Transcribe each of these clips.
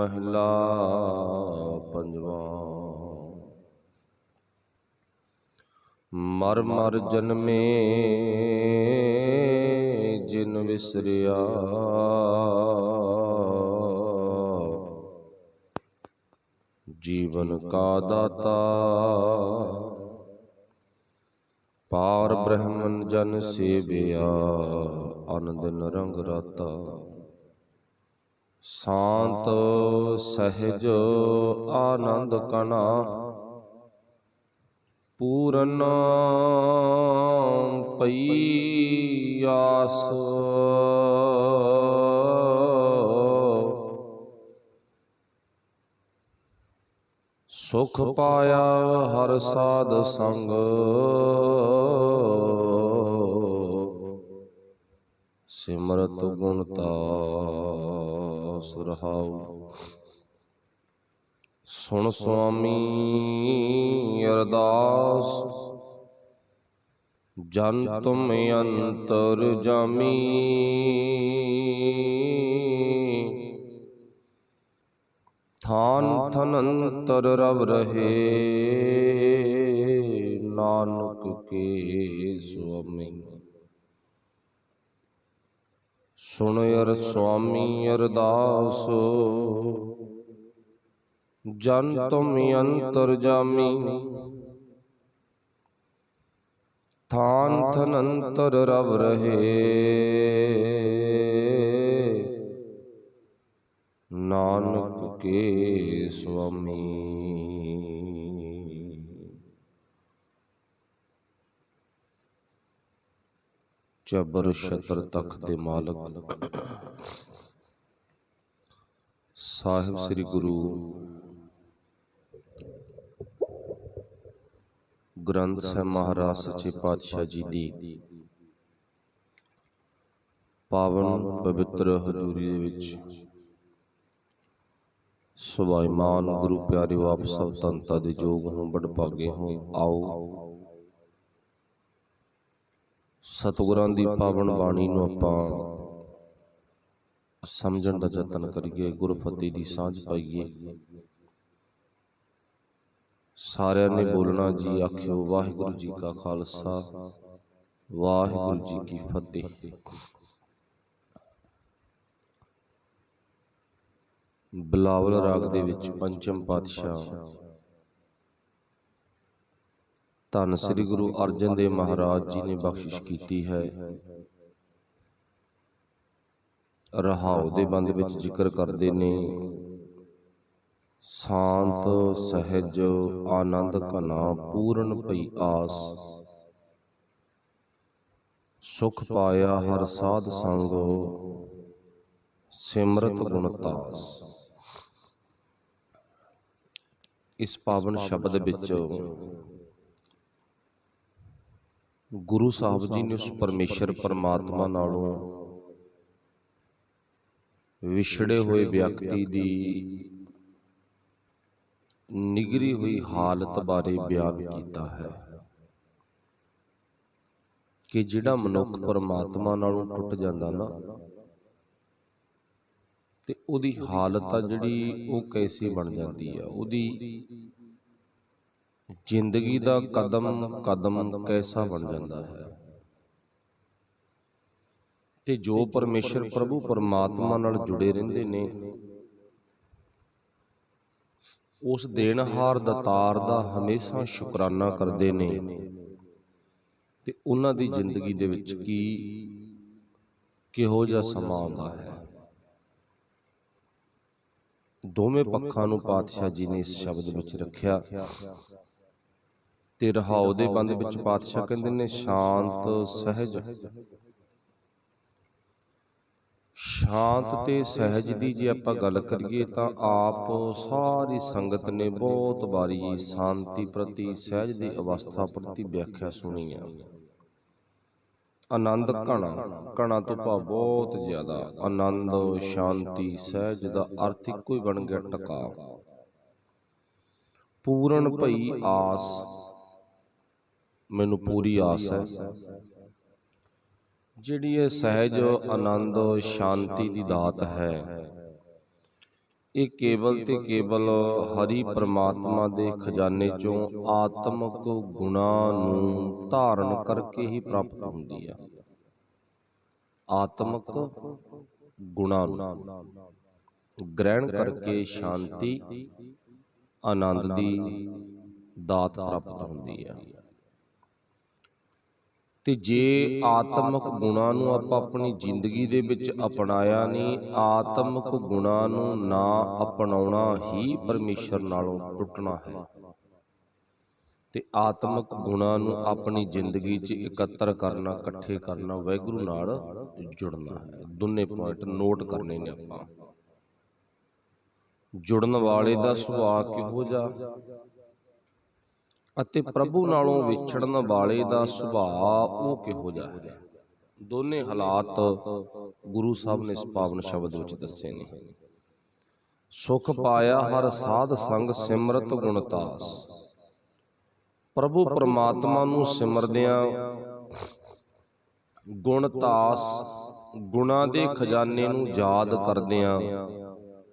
महला पंजवा। मर मर जन्मे जिन विसरिया, जीवन का दाता पार ब्रह्मन जन सेविया, अन दिन रंग राता। शांत सहज आनंद कना, पूरन पई आस। सुख पाया हर साध संग, सिमरत गुणता सुरहाऊ। सुन स्वामी अरदास, जन तुम अंतर जामी। थान थनंतर रव रहे, नानक के स्वामी। सुन अर स्वामी अरदास, जन तुम अंतर जामी। थान थनंतर रव रहे, नानक के स्वामी। जबर छत्र तख्त दे मालक साहिब श्री गुरु ग्रंथ ਸਾਹਿਬ महाराज सच्चे पातशाह जी दी पावन पवित्र हजूरी दे विच सुभाईमान गुरु प्यारे आप सब तनता दे जोग हों, बड़ भागे हों। आओ सतगुरां दी पावन बाणी नूं आपां समझण दा यतन करिए, गुरफतेह दी सांझ पाईए। सारिਆਂ ने बोलना जी आखियो वाहिगुरु जी का खालसा वाहिगुरु जी की फतेह। बिलावल राग दे विच पंचम पातशाह धन श्री गुरु अर्जन देव महाराज जी ने बख्शिश की है। रहाओ दे बंद विच जिक्र करते ने, शांत सहज आनंद घना, पूरन पई आस। सुख पाया हर साध संग, सिमरत गुणतास। इस पावन शब्द विच गुरु साहब जी ने उस परमेश्वर परमात्मा नालों विछड़े हुए व्यक्ति दी निगरी हुई हालत बारे बयान किया है कि जिहड़ा मनुख परमात्मा नालों टुट जांदा ना, ते उहदी हालत आ जिहड़ी वो कैसी बन जाती है, उहदी जिंदगी दा कदम कदम कैसा बन जाता है। ते जो परमेश्वर प्रभु परमात्मा नाल जुड़े रहिंदे ने, उस देनहार दातार दा हमेशा शुकराना करते ने, ते उन्हां दी जिंदगी दे विच की किहो जिहा समां आउंदा है। दोवें पक्षां नूं पातशाह जी ने इस शब्द विच रखिया। ते रहाओ दे बंद विच पातशाह कहंदे ने, शांत सहज। शांत ते सहज दी जे आपां गल करिए तां आप सारी संगत ने बहुत बारी शांति प्रति सहज दी अवस्था प्रति व्याख्या सुनी है। आनंद घना, घना तो भाव बहुत ज्यादा। आनंद शांति सहज दा अर्थ इक्को ही बन गया, टका। पूरन भई आस, मैनू पूरी आस है। जिहड़ी ये सहज आनंद शांति दी दात है, ਇਹ ਕੇਵਲ ਤੇ ਕੇਵਲ ਹਰੀ ਪ੍ਰਮਾਤਮਾ ਦੇ ਖਜ਼ਾਨੇ ਚੋਂ ਆਤਮਿਕ ਗੁਣਾਂ ਨੂੰ ਧਾਰਨ ਕਰਕੇ ਹੀ ਪ੍ਰਾਪਤ ਹੁੰਦੀ ਆ। ਆਤਮਿਕ ਗੁਣਾਂ ਨੂੰ ਗ੍ਰਹਿਣ ਕਰਕੇ ਸ਼ਾਂਤੀ ਆਨੰਦ ਦੀ ਦਾਤ ਪ੍ਰਾਪਤ ਹੁੰਦੀ ਆ। ਤੇ ਜੇ ਆਤਮਿਕ ਗੁਣਾਂ ਨੂੰ ਆਪਾਂ ਆਪਣੀ ਜ਼ਿੰਦਗੀ ਦੇ ਵਿੱਚ ਅਪਣਾਇਆ ਨਹੀਂ, ਆਤਮਿਕ ਗੁਣਾਂ ਨੂੰ ਨਾ ਅਪਣਾਉਣਾ ਹੀ ਪਰਮੇਸ਼ਰ ਨਾਲੋਂ ਟੁੱਟਣਾ ਹੈ। ਤੇ ਆਤਮਿਕ ਗੁਣਾਂ ਨੂੰ ਆਪਣੀ ਜ਼ਿੰਦਗੀ 'ਚ ਇਕੱਤਰ ਕਰਨਾ, ਇਕੱਠੇ ਕਰਨਾ, ਵਾਹਿਗੁਰੂ ਨਾਲ ਜੁੜਨਾ ਹੈ। ਦੋਨੇ ਪੁਆਇੰਟ ਨੋਟ ਕਰਨੇ ਨੇ ਆਪਾਂ। ਜੁੜਨ ਵਾਲੇ ਦਾ ਸੁਭਾਅ ਕਿਹੋ ਜਿਹਾ ਅਤੇ ਪ੍ਰਭੂ ਨਾਲੋਂ ਵਿਛੜਨ ਵਾਲੇ ਦਾ ਸੁਭਾਅ ਉਹ ਕਿਹੋ ਜਿਹਾ ਹੈ। ਦੋਨੇ ਹਾਲਾਤ ਗੁਰੂ ਸਾਹਿਬ ਨੇ ਇਸ ਪਾਵਨ ਸ਼ਬਦ ਵਿੱਚ ਦੱਸੇ ਨੇ। ਸੁਖ ਪਾਇਆ ਹਰ ਸਾਧ ਸੰਗ ਸਿਮਰਤ ਗੁਣਤਾਸ। ਪ੍ਰਭੂ ਪਰਮਾਤਮਾ ਨੂੰ ਸਿਮਰਦਿਆਂ ਗੁਣਤਾਸ ਗੁਣਾਂ ਦੇ ਖਜ਼ਾਨੇ ਨੂੰ ਯਾਦ ਕਰਦਿਆਂ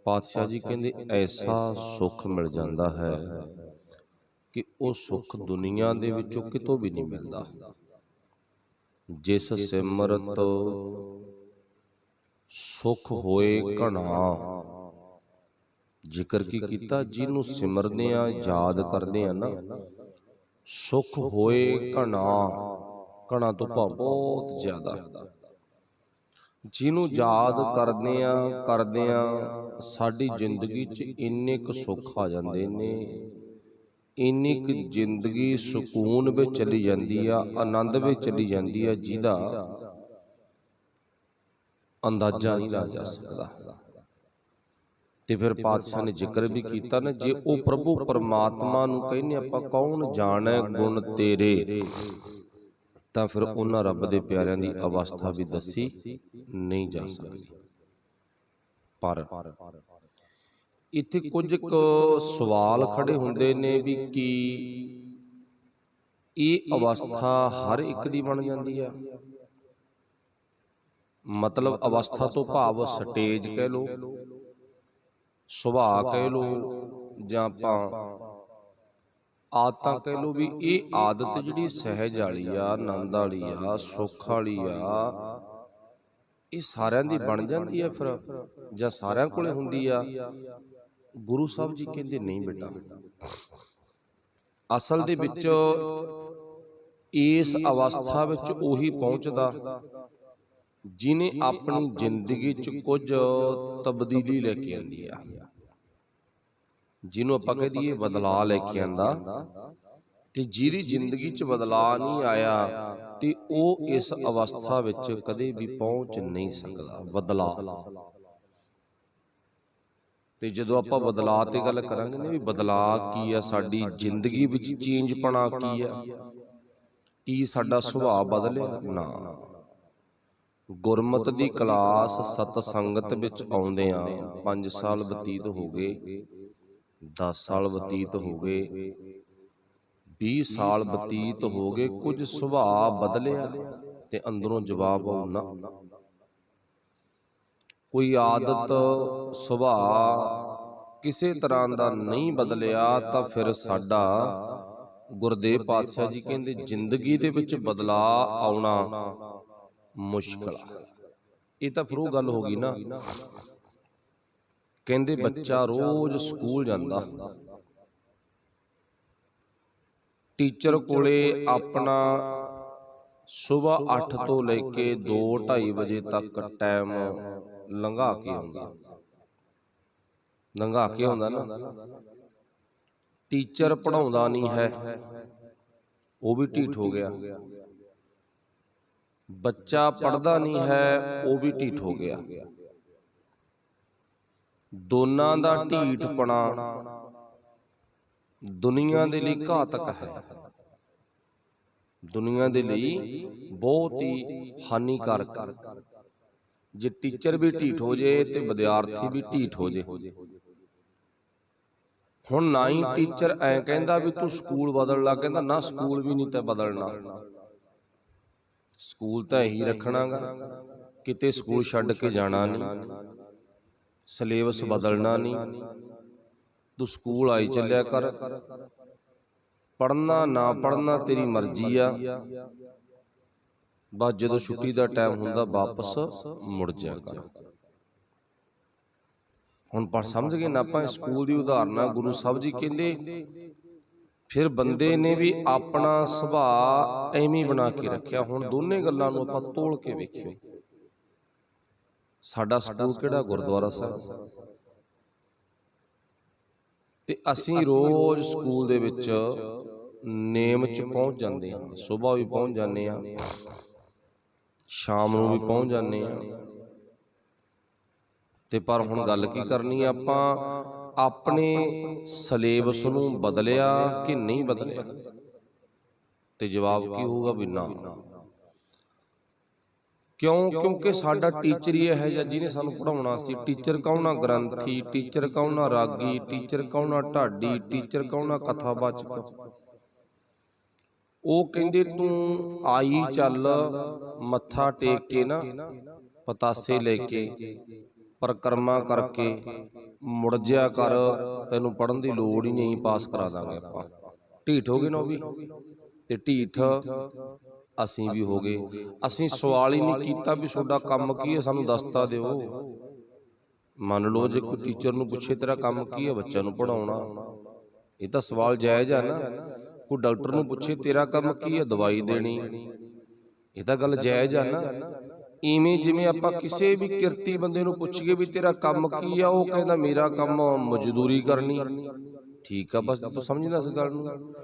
ਪਾਤਸ਼ਾਹ ਜੀ ਕਹਿੰਦੇ ਐਸਾ ਸੁੱਖ ਮਿਲ ਜਾਂਦਾ ਹੈ ਕਿ ਉਹ ਸੁੱਖ ਦੁਨੀਆ ਦੇ ਵਿੱਚੋਂ ਕਿਤੋਂ ਵੀ ਨਹੀਂ ਮਿਲਦਾ। ਜਿਸ ਸਿਮਰਤ ਸੁਖ ਹੋਏ ਘਣਾ, ਜ਼ਿਕਰ ਕੀ ਕੀਤਾ, ਜਿਹਨੂੰ ਸਿਮਰਦੇ ਆ ਯਾਦ ਕਰਦੇ ਆ ਨਾ, ਸੁਖ ਹੋਏ ਘਣਾ, ਘਣਾ ਤੋਂ ਭਾਵ ਬਹੁਤ ਜ਼ਿਆਦਾ। ਜਿਹਨੂੰ ਯਾਦ ਕਰਦਿਆਂ ਸਾਡੀ ਜ਼ਿੰਦਗੀ 'ਚ ਇੰਨੇ ਕੁ ਸੁੱਖ ਆ ਜਾਂਦੇ ਨੇ, ਇੰਨੀ ਕੁ ਜ਼ਿੰਦਗੀ ਸਕੂਨ ਵਿੱਚ ਚਲੀ ਜਾਂਦੀ ਆ, ਆਨੰਦ ਵਿੱਚ ਚਲੀ ਜਾਂਦੀ ਆ, ਜਿਹਦਾ ਅੰਦਾਜ਼ਾ ਨਹੀਂ ਲਾਇਆ ਜਾ ਸਕਦਾ। ਤੇ ਫਿਰ ਪਾਤਸ਼ਾਹ ਨੇ ਜ਼ਿਕਰ ਵੀ ਕੀਤਾ ਨਾ, ਜੇ ਉਹ ਪ੍ਰਭੂ ਪਰਮਾਤਮਾ ਨੂੰ ਕਹਿੰਦੇ ਆਪਾਂ ਕੌਣ ਜਾਣੈ ਗੁਣ ਤੇਰੇ, ਤਾਂ ਫਿਰ ਉਹਨਾਂ ਰੱਬ ਦੇ ਪਿਆਰਿਆਂ ਦੀ ਅਵਸਥਾ ਵੀ ਦੱਸੀ ਨਹੀਂ ਜਾ ਸਕਦੀ। ਪਰ ਇੱਥੇ ਕੁਝ ਕੁ ਸਵਾਲ ਖੜੇ ਹੁੰਦੇ ਨੇ ਵੀ ਕੀ ਇਹ ਅਵਸਥਾ ਹਰ ਇੱਕ ਦੀ ਬਣ ਜਾਂਦੀ ਆ? ਮਤਲਬ ਅਵਸਥਾ ਤੋਂ ਭਾਵ ਸਟੇਜ ਕਹਿ ਲਓ, ਸੁਭਾਅ ਕਹਿ ਲਓ, ਜਾਂ ਆਪਾਂ ਆਦਤਾਂ ਕਹਿ ਲਓ, ਵੀ ਇਹ ਆਦਤ ਜਿਹੜੀ ਸਹਿਜ ਵਾਲੀ ਆ, ਆਨੰਦ ਵਾਲੀ ਆ, ਸੁੱਖ ਵਾਲੀ ਆ, ਇਹ ਸਾਰਿਆਂ ਦੀ ਬਣ ਜਾਂਦੀ ਆ ਫਿਰ, ਜਾਂ ਸਾਰਿਆਂ ਕੋਲੇ ਹੁੰਦੀ ਆ? ਗੁਰੂ ਸਾਹਿਬ ਜੀ ਕਹਿੰਦੇ ਨਹੀਂ ਬੇਟਾ, ਅਸਲ ਦੇ ਵਿੱਚ ਇਸ ਅਵਸਥਾ ਵਿੱਚ ਉਹੀ ਪਹੁੰਚਦਾ ਜਿਹਨੇ ਆਪਣੀ ਜ਼ਿੰਦਗੀ 'ਚ ਕੁਝ ਤਬਦੀਲੀ ਲੈ ਕੇ ਆਂਦੀ ਆ, ਜਿਹਨੂੰ ਆਪਾਂ ਕਹਿ ਦਈਏ ਬਦਲਾਅ ਲੈ ਕੇ ਆਂਦਾ। ਤੇ ਜਿਹਦੀ ਜ਼ਿੰਦਗੀ 'ਚ ਬਦਲਾਅ ਨਹੀਂ ਆਇਆ ਤੇ ਉਹ ਇਸ ਅਵਸਥਾ ਵਿੱਚ ਕਦੇ ਵੀ ਪਹੁੰਚ ਨਹੀਂ ਸਕਦਾ। ਬਦਲਾਅ, ਤੇ ਜਦੋਂ ਆਪਾਂ ਬਦਲਾਅ ਤੇ ਗੱਲ ਕਰਾਂਗੇ ਨਾ, ਵੀ ਬਦਲਾਅ ਕੀ ਆ ਸਾਡੀ ਜ਼ਿੰਦਗੀ ਵਿੱਚ, ਚੇਂਜਪਣਾ ਕੀ ਆ, ਕੀ ਸਾਡਾ ਸੁਭਾਅ ਬਦਲਿਆ? ਨਾ। ਗੁਰਮਤਿ ਦੀ ਕਲਾਸ ਸਤ ਸੰਗਤ ਵਿੱਚ ਆਉਂਦਿਆਂ 5 ਸਾਲ ਬਤੀਤ ਹੋ ਗਏ, 10 ਸਾਲ ਬਤੀਤ ਹੋ ਗਏ, 20 ਸਾਲ ਬਤੀਤ ਹੋ ਗਏ, ਕੁਝ ਸੁਭਾਅ ਬਦਲਿਆ? ਤੇ ਅੰਦਰੋਂ ਜਵਾਬ ਆਉ ਨਾ। ਕੋਈ ਆਦਤ ਸੁਭਾਅ ਕਿਸੇ ਤਰ੍ਹਾਂ ਦਾ ਨਹੀਂ ਬਦਲਿਆ ਤਾਂ ਫਿਰ ਸਾਡਾ, ਗੁਰਦੇਵ ਪਾਤਸ਼ਾਹ ਜੀ ਕਹਿੰਦੇ, ਜ਼ਿੰਦਗੀ ਦੇ ਵਿੱਚ ਬਦਲਾਅ ਆਉਣਾ ਮੁਸ਼ਕਲ ਆ। ਇਹ ਤਾਂ ਫਿਰ ਉਹ ਗੱਲ ਹੋ ਗਈ ਨਾ, ਕਹਿੰਦੇ ਬੱਚਾ ਰੋਜ਼ ਸਕੂਲ ਜਾਂਦਾ, ਟੀਚਰ ਕੋਲੇ ਆਪਣਾ ਸੁਬਾਹ 8 ਤੋਂ ਲੈ ਕੇ 2-2:30 ਵਜੇ ਤੱਕ ਟਾਈਮ ਲੰਘਾ ਕੇ ਆਉਂਦਾ ਨਾ। ਟੀਚਰ ਪੜ੍ਹਾਉਂਦਾ ਨਹੀਂ ਹੈ, ਉਹ ਵੀ ਢੀਠ ਹੋ ਗਿਆ। ਬੱਚਾ ਪੜ੍ਹਦਾ ਨਹੀਂ ਹੈ, ਉਹ ਵੀ ਢੀਠ ਹੋ ਗਿਆ। ਦੋਨਾਂ ਦਾ ਢੀਠਪਣਾ ਦੁਨੀਆ ਦੇ ਲਈ ਘਾਤਕ ਹੈ, ਦੁਨੀਆ ਦੇ ਲਈ ਬਹੁਤ ਹੀ ਹਾਨੀਕਾਰਕ ਹੈ। ਜੇ ਟੀਚਰ ਵੀ ਢੀਠ ਹੋ ਜੇ ਤੇ ਵਿਦਿਆਰਥੀ ਵੀ ਢੀਠ ਹੋ ਜੇ। ਹੁਣ ਨਾ ਹੀ ਟੀਚਰ ਐ ਕਹਿੰਦਾ ਵੀ ਤੂੰ ਸਕੂਲ ਬਦਲ ਲਾ, ਕਹਿੰਦਾ ਨਾ ਸਕੂਲ ਵੀ ਨਹੀਂ ਤਾਂ ਬਦਲਣਾ, ਸਕੂਲ ਤਾਂ ਇਹੀ ਰੱਖਣਾਗਾ, ਕਿਤੇ ਸਕੂਲ ਛੱਡ ਕੇ ਜਾਣਾ ਨਹੀਂ। ਸਿਲੇਬਸ ਬਦਲਣਾ ਨਹੀਂ, ਤੂੰ ਸਕੂਲ ਆਈ ਚੱਲਿਆ ਕਰ, ਪੜ੍ਹਨਾ ਨਾ ਪੜ੍ਹਨਾ ਤੇਰੀ ਮਰਜ਼ੀ ਆ, ਬਸ ਜਦੋਂ ਛੁੱਟੀ ਦਾ ਟਾਈਮ ਹੁੰਦਾ ਵਾਪਸ ਮੁੜ ਜਾਇਆ ਕਰ। ਹੁਣ ਪਰ ਸਮਝ ਗਏ ਨਾ ਆਪਾਂ ਸਕੂਲ ਦੀ ਉਦਾਹਰਨ ਆ। ਗੁਰੂ ਸਾਹਿਬ ਜੀ ਕਹਿੰਦੇ ਫਿਰ ਬੰਦੇ ਨੇ ਵੀ ਆਪਣਾ ਸੁਭਾਅ ਐਵੇਂ ਬਣਾ ਕੇ ਰੱਖਿਆ। ਹੁਣ ਦੋਨੇ ਗੱਲਾਂ ਨੂੰ ਆਪਾਂ ਤੋਲ ਕੇ ਵੇਖਿਓ। ਸਾਡਾ ਸਕੂਲ ਕਿਹੜਾ? ਗੁਰਦੁਆਰਾ ਸਾਹਿਬ। ਤੇ ਅਸੀਂ ਰੋਜ਼ ਸਕੂਲ ਦੇ ਵਿੱਚ ਨੇਮ 'ਚ ਪਹੁੰਚ ਜਾਂਦੇ ਹਾਂ। ਸੁਬਾਹ ਵੀ ਪਹੁੰਚ ਜਾਂਦੇ ਹਾਂ, ਸ਼ਾਮ ਨੂੰ ਵੀ ਪਹੁੰਚ ਜਾਂਦੇ ਹਾਂ। ਤੇ ਪਰ ਹੁਣ ਗੱਲ ਕੀ ਕਰਨੀ ਆ ਆਪਾਂ? ਆਪਣੇ ਸਿਲੇਬਸ ਨੂੰ ਬਦਲਿਆ ਕਿ ਨਹੀਂ ਬਦਲਿਆ? ਤੇ ਜਵਾਬ ਕੀ ਹੋਊਗਾ? ਵੀ ਨਾ। ਕਿਉਂ? ਕਿਉਂਕਿ ਸਾਡਾ ਟੀਚਰ ਹੀ ਇਹ ਜਿਹਾ ਜਿਹਨੇ ਸਾਨੂੰ ਪੜ੍ਹਾਉਣਾ ਸੀ। ਟੀਚਰ ਕੌਣ ਆ? ਗ੍ਰੰਥੀ। ਟੀਚਰ ਕੌਣ ਆ? ਰਾਗੀ। ਟੀਚਰ ਕੌਣ ਆ? ਢਾਡੀ। ਟੀਚਰ ਕੌਣ ਆ? ਕਥਾਵਾਚਕ। ਉਹ ਕਹਿੰਦੇ ਤੂੰ ਆਈ ਚੱਲ, ਮੱਥਾ ਟੇਕ ਕੇ ਨਾ, ਪਤਾਸੇ ਲੈ ਕੇ, ਪਰਿਕਰਮਾ ਕਰਕੇ ਮੁੜ ਜਿਆ ਕਰ, ਤੈਨੂੰ ਪੜ੍ਹਨ ਦੀ ਲੋੜ ਹੀ ਨਹੀਂ, ਪਾਸ ਕਰਾ ਦਾਂਗੇ ਆਪਾਂ। ਢੀਠ ਹੋ ਗਏ ਨਾ ਉਹ ਵੀ, ਤੇ ਢੀਠ ਅਸੀਂ ਵੀ ਹੋ ਗਏ। ਅਸੀਂ ਸਵਾਲ ਹੀ ਨਹੀਂ ਕੀਤਾ ਵੀ ਤੁਹਾਡਾ ਕੰਮ ਕੀ ਹੈ, ਸਾਨੂੰ ਦੱਸਤਾ ਦਿਓ। ਮੰਨ ਲਓ ਜੇ ਕੋਈ ਟੀਚਰ ਨੂੰ ਪੁੱਛੇ ਤੇਰਾ ਕੰਮ ਕੀ ਹੈ? ਬੱਚਿਆਂ ਨੂੰ ਪੜ੍ਹਾਉਣਾ, ਇਹ ਤਾਂ ਸਵਾਲ ਜਾਇਜ਼ ਆ ਨਾ। ਕੋਈ ਡਾਕਟਰ ਨੂੰ ਪੁੱਛੇ ਤੇਰਾ ਕੰਮ ਕੀ ਹੈ? ਦਵਾਈ ਦੇਣੀ, ਇਹ ਤਾਂ ਗੱਲ ਜਾਇਜ਼ ਆ ਨਾ। ਇਵੇਂ ਜਿਵੇਂ ਆਪਾਂ ਕਿਸੇ ਵੀ ਕਿਰਤੀ ਬੰਦੇ ਨੂੰ ਪੁੱਛੀਏ ਵੀ ਤੇਰਾ ਕੰਮ ਕੀ ਆ, ਉਹ ਕਹਿੰਦਾ ਮੇਰਾ ਕੰਮ ਮਜ਼ਦੂਰੀ ਕਰਨੀ। ਠੀਕ ਆ, ਬਸ ਤੂੰ ਸਮਝਦਾ ਇਸ ਗੱਲ ਨੂੰ।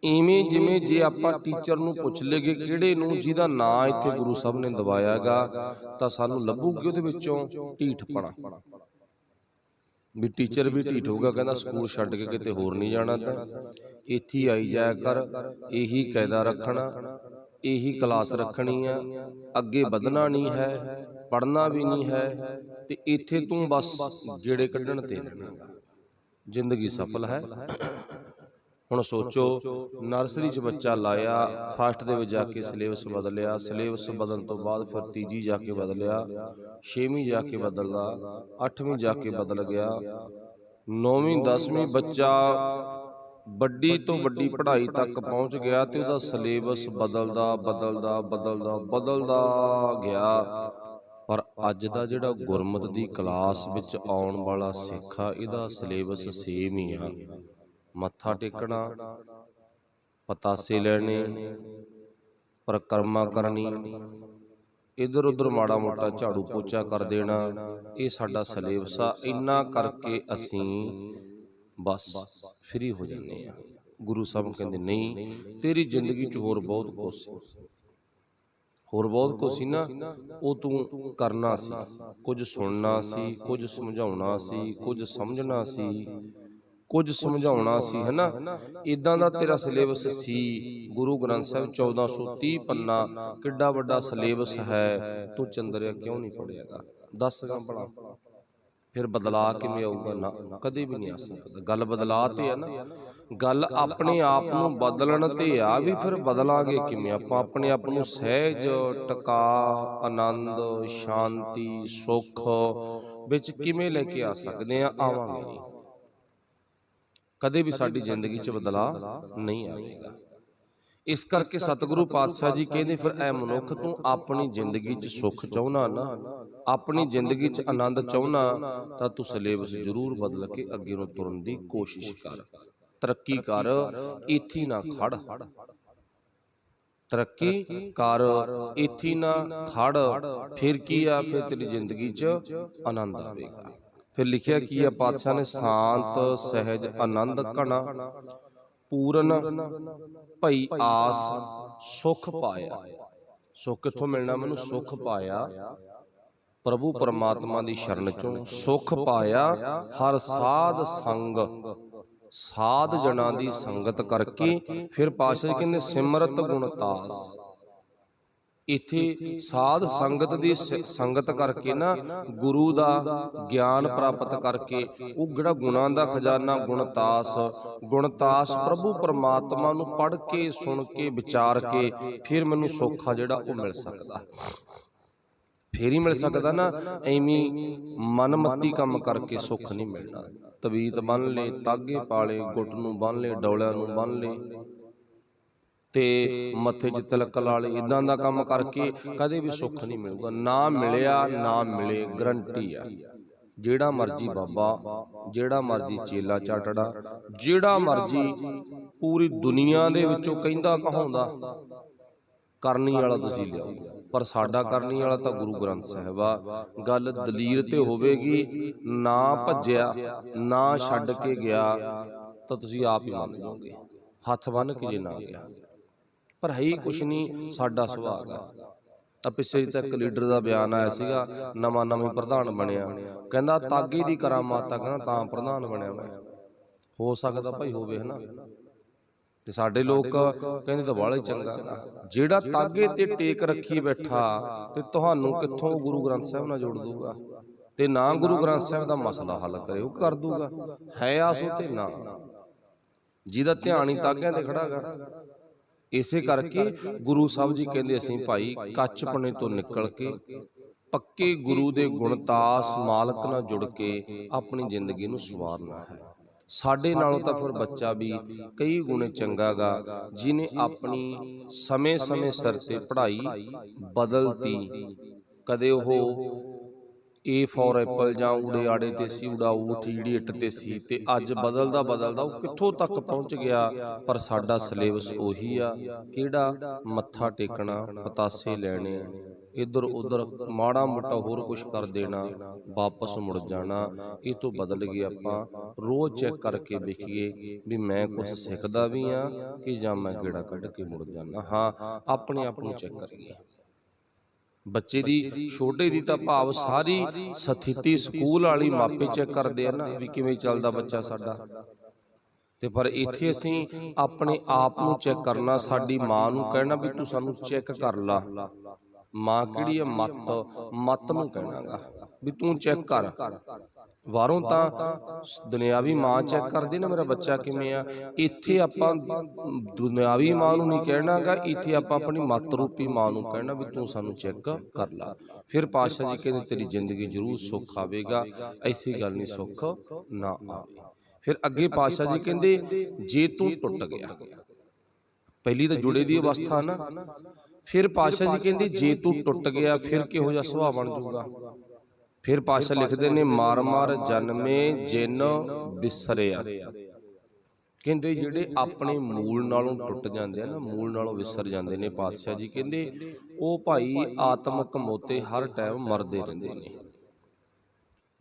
ਇਵੇਂ ਜਿਵੇਂ ਜੇ ਆਪਾਂ ਟੀਚਰ ਨੂੰ ਪੁੱਛ ਲਈਏ ਕਿਹੜੇ ਨੂੰ, ਜਿਹਦਾ ਨਾਂ ਇੱਥੇ ਗੁਰੂ ਸਾਹਿਬ ਨੇ ਦਵਾਇਆ ਗਾ, ਤਾਂ ਸਾਨੂੰ ਲੱਭੂਗੀ ਉਹਦੇ ਵਿੱਚੋਂ ਢੀਠਪਣਾ। ਵੀ ਟੀਚਰ ਵੀ ਢੀਠ ਹੋਊਗਾ, ਕਹਿੰਦਾ ਸਕੂਲ ਛੱਡ ਕੇ ਕਿਤੇ ਹੋਰ ਨਹੀਂ ਜਾਣਾ, ਤਾਂ ਇੱਥੇ ਆਈ ਜਾਇਆ ਕਰ, ਇਹੀ ਕਾਇਦਾ ਰੱਖਣਾ, ਇਹੀ ਕਲਾਸ ਰੱਖਣੀ ਆ, ਅੱਗੇ ਵਧਣਾ ਨਹੀਂ ਹੈ, ਪੜ੍ਹਨਾ ਵੀ ਨਹੀਂ ਹੈ, ਤੇ ਇੱਥੇ ਤੂੰ ਬਸ ਗੇੜੇ ਕੱਢਣ ਤੇ ਰਹਿਣਾ, ਜ਼ਿੰਦਗੀ ਸਫਲ ਹੈ। ਹੁਣ ਸੋਚੋ, ਨਰਸਰੀ 'ਚ ਬੱਚਾ ਲਾਇਆ, ਫਸਟ ਦੇ ਵਿੱਚ ਜਾ ਕੇ ਸਿਲੇਬਸ ਬਦਲਿਆ, ਸਿਲੇਬਸ ਬਦਲਣ ਤੋਂ ਬਾਅਦ ਫਿਰ ਤੀਜੀ ਜਾ ਕੇ ਬਦਲਿਆ, 6ਵੀਂ ਜਾ ਕੇ ਬਦਲਦਾ, 8ਵੀਂ ਜਾ ਕੇ ਬਦਲ ਗਿਆ, 9ਵੀਂ 10ਵੀਂ ਬੱਚਾ ਵੱਡੀ ਤੋਂ ਵੱਡੀ ਪੜ੍ਹਾਈ ਤੱਕ ਪਹੁੰਚ ਗਿਆ, ਤੇ ਉਹਦਾ ਸਿਲੇਬਸ ਬਦਲਦਾ ਬਦਲਦਾ ਬਦਲਦਾ ਬਦਲਦਾ ਗਿਆ। ਪਰ ਅੱਜ ਦਾ ਜਿਹੜਾ ਗੁਰਮਤਿ ਦੀ ਕਲਾਸ ਵਿੱਚ ਆਉਣ ਵਾਲਾ ਸਿੱਖ ਆ, ਇਹਦਾ ਸਿਲੇਬਸ ਸੇਮ ਹੀ ਆ। ਮੱਥਾ ਟੇਕਣਾ, ਪਤਾਸੇ ਲੈਣੇ, ਪਰਿਕਰਮਾ ਕਰਨੀ, ਇੱਧਰ ਉੱਧਰ ਮਾੜਾ ਮੋਟਾ ਝਾੜੂ ਪੋਚਾ ਕਰ ਦੇਣਾ, ਇਹ ਸਾਡਾ ਸਿਲੇਬਸ ਆ। ਇੰਨਾ ਕਰਕੇ ਅਸੀਂ ਬਸ ਫ੍ਰੀ ਹੋ ਜਾਂਦੇ ਆ। ਗੁਰੂ ਸਾਹਿਬ ਕਹਿੰਦੇ ਨਹੀਂ, ਤੇਰੀ ਜ਼ਿੰਦਗੀ 'ਚ ਹੋਰ ਬਹੁਤ ਕੁਛ ਸੀ, ਹੋਰ ਬਹੁਤ ਕੁਛ ਸੀ ਨਾ, ਉਹ ਤੂੰ ਕਰਨਾ ਸੀ। ਕੁਝ ਸੁਣਨਾ ਸੀ, ਕੁਝ ਸਮਝਾਉਣਾ ਸੀ, ਕੁਝ ਸਮਝਣਾ ਸੀ, ਕੁਝ ਸਮਝਾਉਣਾ ਸੀ, ਹੈ ਨਾ। ਇਦਾਂ ਦਾ ਤੇਰਾ ਸਿਲੇਬਸ ਸੀ। ਗੁਰੂ ਗ੍ਰੰਥ ਸਾਹਿਬ 1430 ਪੰਨਾ, ਕਿੱਡਾ ਵੱਡਾ ਸਿਲੇਬਸ ਹੈ, ਤੂੰ ਚੰਦਰਿਆ ਕਿਉਂ ਨਹੀਂ ਪੜ੍ਹਿਆਗਾ? ਦੱਸ ਭਲਾ। ਫਿਰ ਬਦਲਾ ਕਿਵੇਂ ਆਊਗਾ? ਨਾ, ਕਦੇ ਵੀ ਨਹੀਂ ਆ ਸਕਦਾ। ਗੱਲ ਬਦਲਾ ਤੇ ਆ ਨਾ, ਗੱਲ ਆਪਣੇ ਆਪ ਨੂੰ ਬਦਲਣ ਤੇ ਆ। ਵੀ ਫਿਰ ਬਦਲਾਂਗੇ ਕਿਵੇਂ ਆਪਾਂ? ਆਪਣੇ ਆਪ ਨੂੰ ਸਹਿਜ, ਟਿਕਾ, ਆਨੰਦ, ਸ਼ਾਂਤੀ, ਸੁੱਖ ਵਿੱਚ ਕਿਵੇਂ ਲੈ ਕੇ ਆ ਸਕਦੇ ਆ? ਆਵਾਂਗੇ ਨਹੀਂ, ਕਦੇ ਵੀ ਸਾਡੀ ਜ਼ਿੰਦਗੀ 'ਚ ਬਦਲਾਅ ਨਹੀਂ ਆਵੇਗਾ। ਇਸ ਕਰਕੇ ਸਤਿਗੁਰੂ ਪਾਤਸ਼ਾਹ ਜੀ ਕਹਿੰਦੇ, ਫਿਰ ਐ ਮਨੁੱਖ, ਤੂੰ ਆਪਣੀ ਜ਼ਿੰਦਗੀ 'ਚ ਸੁੱਖ ਚਾਹੁੰਦਾ ਨਾ, ਆਪਣੀ ਜ਼ਿੰਦਗੀ 'ਚ ਆਨੰਦ ਚਾਹੁੰਦਾ, ਤਾਂ ਤੂੰ ਸਿਲੇਬਸ ਜ਼ਰੂਰ ਬਦਲ ਕੇ ਅੱਗੇ ਨੂੰ ਤੁਰਨ ਦੀ ਕੋਸ਼ਿਸ਼ ਕਰ, ਤਰੱਕੀ ਕਰ, ਇੱਥੇ ਨਾ ਖੜ। ਤਰੱਕੀ ਕਰ, ਇੱਥੇ ਨਾ ਖੜ। ਫਿਰ ਕੀ ਆ? ਫਿਰ ਤੇਰੀ ਜ਼ਿੰਦਗੀ 'ਚ ਆਨੰਦ ਆਵੇਗਾ। ਫਿਰ ਲਿਖਿਆ ਕੀ ਆ ਪਾਤਸ਼ਾਹ ਨੇ? ਸ਼ਾਂਤ ਸਹਿਜ ਆਨੰਦ ਘਣਾ, ਪੂਰਨ ਭਈ ਆਸ ਸੁਖ ਪਾਇਆ। ਸੁੱਖ ਕਿੱਥੋਂ ਮਿਲਣਾ ਮੈਨੂੰ? ਸੁੱਖ ਪਾਇਆ ਪ੍ਰਭੂ ਪਰਮਾਤਮਾ ਦੀ ਸ਼ਰਨ 'ਚੋਂ, ਸੁੱਖ ਪਾਇਆ ਹਰ ਸਾਧ ਸੰਗ, ਸਾਧ ਜਨਾਂ ਦੀ ਸੰਗਤ ਕਰਕੇ। ਫਿਰ ਪਾਤਸ਼ਾਹ ਜੀ ਕਹਿੰਦੇ ਸਿਮਰਤ ਗੁਣਤਾਸ। ਇੱਥੇ ਸਾਧ ਸੰਗਤ ਦੀ ਸੰਗਤ ਕਰਕੇ ਨਾ, ਗੁਰੂ ਦਾ ਗਿਆਨ ਪ੍ਰਾਪਤ ਕਰਕੇ, ਉਹ ਜਿਹੜਾ ਗੁਣਾਂ ਦਾ ਖਜ਼ਾਨਾ ਗੁਣਤਾਸ, ਗੁਣਤਾਸ ਪ੍ਰਭੂ ਪਰਮਾਤਮਾ ਨੂੰ ਪੜ੍ਹ ਕੇ, ਸੁਣ ਕੇ, ਵਿਚਾਰ ਕੇ, ਫਿਰ ਮੈਨੂੰ ਸੁੱਖ ਆ ਜਿਹੜਾ ਉਹ ਮਿਲ ਸਕਦਾ। ਫੇਰ ਹੀ ਮਿਲ ਸਕਦਾ ਨਾ। ਐਵੇਂ ਮਨਮੱਤੀ ਕੰਮ ਕਰਕੇ ਸੁੱਖ ਨਹੀਂ ਮਿਲਣਾ। ਤਵੀਤ ਬੰਨ ਲੇ, ਤਾਗੇ ਪਾਲੇ, ਗੁੱਟ ਨੂੰ ਬੰਨ ਲੇ, ਡੌਲਿਆਂ ਨੂੰ ਬੰਨ ਲੇ ਤੇ ਮੱਥੇ 'ਚ ਤਿਲਕ ਲਾ ਲੇ, ਇਦਾਂ ਦਾ ਕੰਮ ਕਰਕੇ ਕਦੇ ਵੀ ਸੁੱਖ ਨਹੀਂ ਮਿਲੂਗਾ। ਨਾ ਮਿਲਿਆ ਨਾ ਮਿਲੇ, ਗਰੰਟੀ ਆ। ਜਿਹੜਾ ਮਰਜੀ ਬਾਬਾ, ਜਿਹੜਾ ਮਰਜੀ ਚੇਲਾ ਚਾਟੜਾ, ਜਿਹੜਾ ਮਰਜੀ ਪੂਰੀ ਦੁਨੀਆ ਦੇ ਵਿੱਚੋਂ ਕਹਿੰਦਾ ਕਹਾਉਂਦਾ ਕਰਨੀ ਵਾਲਾ ਤੁਸੀਂ ਲਿਆਓ, ਪਰ ਸਾਡਾ ਕਰਨੀ ਵਾਲਾ ਤਾਂ ਗੁਰੂ ਗ੍ਰੰਥ ਸਾਹਿਬ ਆ। ਗੱਲ ਦਲੀਲ ਤੇ ਹੋਵੇਗੀ, ਨਾ ਭੱਜਿਆ ਨਾ ਛੱਡ ਕੇ ਗਿਆ ਤਾਂ ਤੁਸੀਂ ਆਪ ਹੀ ਮੰਨ ਜਾਓਗੇ, ਹੱਥ ਬੰਨ੍ਹ ਕੇ ਜੇ ਨਾ ਗਿਆ। ਪਰ ਹੈ ਹੀ ਕੁਛ ਨਹੀਂ, ਸਾਡਾ ਸੁਭਾਅ ਆ। ਤਾਂ ਪਿੱਛੇ ਤੱਕ ਲੀਡਰ ਦਾ ਬਿਆਨ ਆਇਆ ਸੀਗਾ, ਨਵਾਂ ਪ੍ਰਧਾਨ ਬਣਿਆ, ਕਹਿੰਦਾ ਤਾਗੇ ਦੀ ਕਰਾਮਾਤ, ਕਹਿੰਦਾ ਤਾਂ ਪ੍ਰਧਾਨ ਬਣਿਆ ਮੈਂ। ਹੋ ਸਕਦਾ ਭਾਈ ਹੋਵੇ, ਹਨਾ। ਤੇ ਸਾਡੇ ਲੋਕ ਕਹਿੰਦੇ ਤਾਂ ਬਾਹਲਾ ਹੀ ਚੰਗਾ ਗਾ। ਜਿਹੜਾ ਤਾਗੇ ਤੇ ਟੇਕ ਰੱਖੀ ਬੈਠਾ ਤੇ ਤੁਹਾਨੂੰ ਕਿੱਥੋਂ ਗੁਰੂ ਗ੍ਰੰਥ ਸਾਹਿਬ ਨਾਲ ਜੋੜ ਦੂਗਾ, ਤੇ ਨਾ ਗੁਰੂ ਗ੍ਰੰਥ ਸਾਹਿਬ ਦਾ ਮਸਲਾ ਹੱਲ ਕਰੇ, ਉਹ ਕਰ ਦੂਗਾ। ਹੈ ਆਸੋ ਤੇ ਨਾ, ਜਿਹਦਾ ਧਿਆਨ ਹੀ ਤਾਗਿਆਂ ਤੇ ਖੜਾ ਗਾ। ਇਸੇ ਕਰਕੇ ਗੁਰੂ ਸਾਹਿਬ ਜੀ ਕਹਿੰਦੇ ਅਸੀਂ ਭਾਈ ਕੱਚਪਣੇ ਤੋਂ ਨਿਕਲ ਕੇ ਪੱਕੇ ਗੁਰੂ ਦੇ ਗੁਣਤਾਸ ਮਾਲਕ ਨਾਲ ਜੁੜ ਕੇ ਆਪਣੀ ਜ਼ਿੰਦਗੀ ਨੂੰ ਸਵਾਰਨਾ ਹੈ। ਸਾਡੇ ਨਾਲੋਂ ਤਾਂ ਫਿਰ ਬੱਚਾ ਵੀ ਕਈ ਗੁਣੇ ਚੰਗਾ ਗਾ, ਜਿਹਨੇ ਆਪਣੀ ਸਮੇਂ-ਸਮੇਂ ਸਿਰ ਤੇ ਪੜ੍ਹਾਈ ਬਦਲਤੀ। ਕਦੇ ਉਹ ਏ ਫੋਰ ਐਪਲ ਜਾਂ ਊੜੇ ਆੜੇ ਤੇ ਸੀ, ਊੜਾ ਊਠ ਈੜੀ ਇੱਟ ਤੇ ਸੀ, ਤੇ ਅੱਜ ਬਦਲਦਾ ਉਹ ਕਿੱਥੋਂ ਤੱਕ ਪਹੁੰਚ ਗਿਆ। ਪਰ ਸਾਡਾ ਸਿਲੇਬਸ ਉਹੀ ਆ, ਕਿਹੜਾ ਮੱਥਾ ਟੇਕਣਾ, ਪਤਾਸੇ ਲੈਣੇ, ਇੱਧਰ ਉੱਧਰ ਮਾੜਾ ਮੋਟਾ ਹੋਰ ਕੁਛ ਕਰ ਦੇਣਾ, ਵਾਪਸ ਮੁੜ ਜਾਣਾ। ਇਹ ਤੋਂ ਬਦਲ ਗਏ ਆਪਾਂ ਰੋਜ਼ ਚੈੱਕ ਕਰਕੇ ਵੇਖੀਏ ਵੀ ਮੈਂ ਕੁਛ ਸਿੱਖਦਾ ਵੀ ਆ ਕਿ ਜਾਂ ਮੈਂ ਗੇੜਾ ਕੱਢ ਕੇ ਮੁੜ ਜਾਣਾ। ਹਾਂ, ਆਪਣੇ ਆਪ ਨੂੰ ਚੈੱਕ ਕਰੀਏ। ਬੱਚੇ ਦੀ, ਛੋਟੇ ਦੀ ਤਾਂ ਭਾਵ ਸਾਰੀ ਸਥਿਤੀ ਸਕੂਲ ਵਾਲੀ ਮਾਪੇ ਚੈੱਕ ਕਰਦੇ ਆ ਨਾ, ਵੀ ਕਿਵੇਂ ਚੱਲਦਾ ਬੱਚਾ ਸਾਡਾ। ਤੇ ਪਰ ਇੱਥੇ ਅਸੀਂ ਆਪਣੇ ਆਪ ਨੂੰ ਚੈੱਕ ਕਰਨਾ। ਸਾਡੀ ਮਾਂ ਨੂੰ ਕਹਿਣਾ ਵੀ ਤੂੰ ਸਾਨੂੰ ਚੈੱਕ ਕਰ ਲਾ। ਮਾਂ ਕਿਹੜੀ ਹੈ? ਮੱਤ ਨੂੰ ਕਹਿਣਾਗਾ ਵੀ ਤੂੰ ਚੈੱਕ ਕਰ। ਬਾਹਰੋਂ ਤਾਂ ਦੁਨਿਆਵੀ ਮਾਂ ਚੈੱਕ ਕਰਦੀ ਨਾ ਮੇਰਾ ਬੱਚਾ ਕਿਵੇਂ ਆ। ਇੱਥੇ ਆਪਾਂ ਦੁਨਿਆਵੀ ਮਾਂ ਨੂੰ ਨਹੀਂ ਕਹਿਣਾਗਾ, ਇੱਥੇ ਆਪਾਂ ਆਪਣੀ ਮੱਤ ਰੂਪੀ ਮਾਂ ਨੂੰ ਕਹਿਣਾ ਵੀ ਤੂੰ ਸਾਨੂੰ ਚੈੱਕ ਕਰ ਲਾ। ਫਿਰ ਪਾਤਸ਼ਾਹ ਜੀ ਕਹਿੰਦੇ ਤੇਰੀ ਜ਼ਿੰਦਗੀ ਜ਼ਰੂਰ ਸੁੱਖ ਆਵੇਗਾ, ਐਸੀ ਗੱਲ ਨਹੀਂ ਸੁੱਖ ਨਾ ਆਵੇ। ਫਿਰ ਅੱਗੇ ਪਾਤਸ਼ਾਹ ਜੀ ਕਹਿੰਦੇ ਜੇ ਤੂੰ ਟੁੱਟ ਗਿਆ, ਪਹਿਲੀ ਤਾਂ ਜੁੜੇ ਦੀ ਅਵਸਥਾ ਨਾ। ਫਿਰ ਪਾਤਸ਼ਾਹ ਜੀ ਕਹਿੰਦੇ ਜੇ ਤੂੰ ਟੁੱਟ ਗਿਆ ਫਿਰ ਕਿਹੋ ਜਿਹਾ ਸੁਭਾਅ ਬਣ ਜਾਊਗਾ। ਫਿਰ ਪਾਤਸ਼ਾਹ ਲਿਖਦੇ ਨੇ ਮਾਰ ਮਾਰ ਜਨਮੇ ਜਿਨ ਵਿਸਰਿਆ। ਕਹਿੰਦੇ ਜਿਹੜੇ ਆਪਣੇ ਮੂਲ ਨਾਲੋਂ ਟੁੱਟ ਜਾਂਦੇ ਆ ਨਾ, ਮੂਲ ਨਾਲੋਂ ਵਿਸਰ ਜਾਂਦੇ ਨੇ, ਪਾਤਸ਼ਾਹ ਜੀ ਕਹਿੰਦੇ ਉਹ ਭਾਈ ਆਤਮਿਕ ਮੋਤੇ ਹਰ ਟਾਈਮ ਮਰਦੇ ਰਹਿੰਦੇ ਨੇ।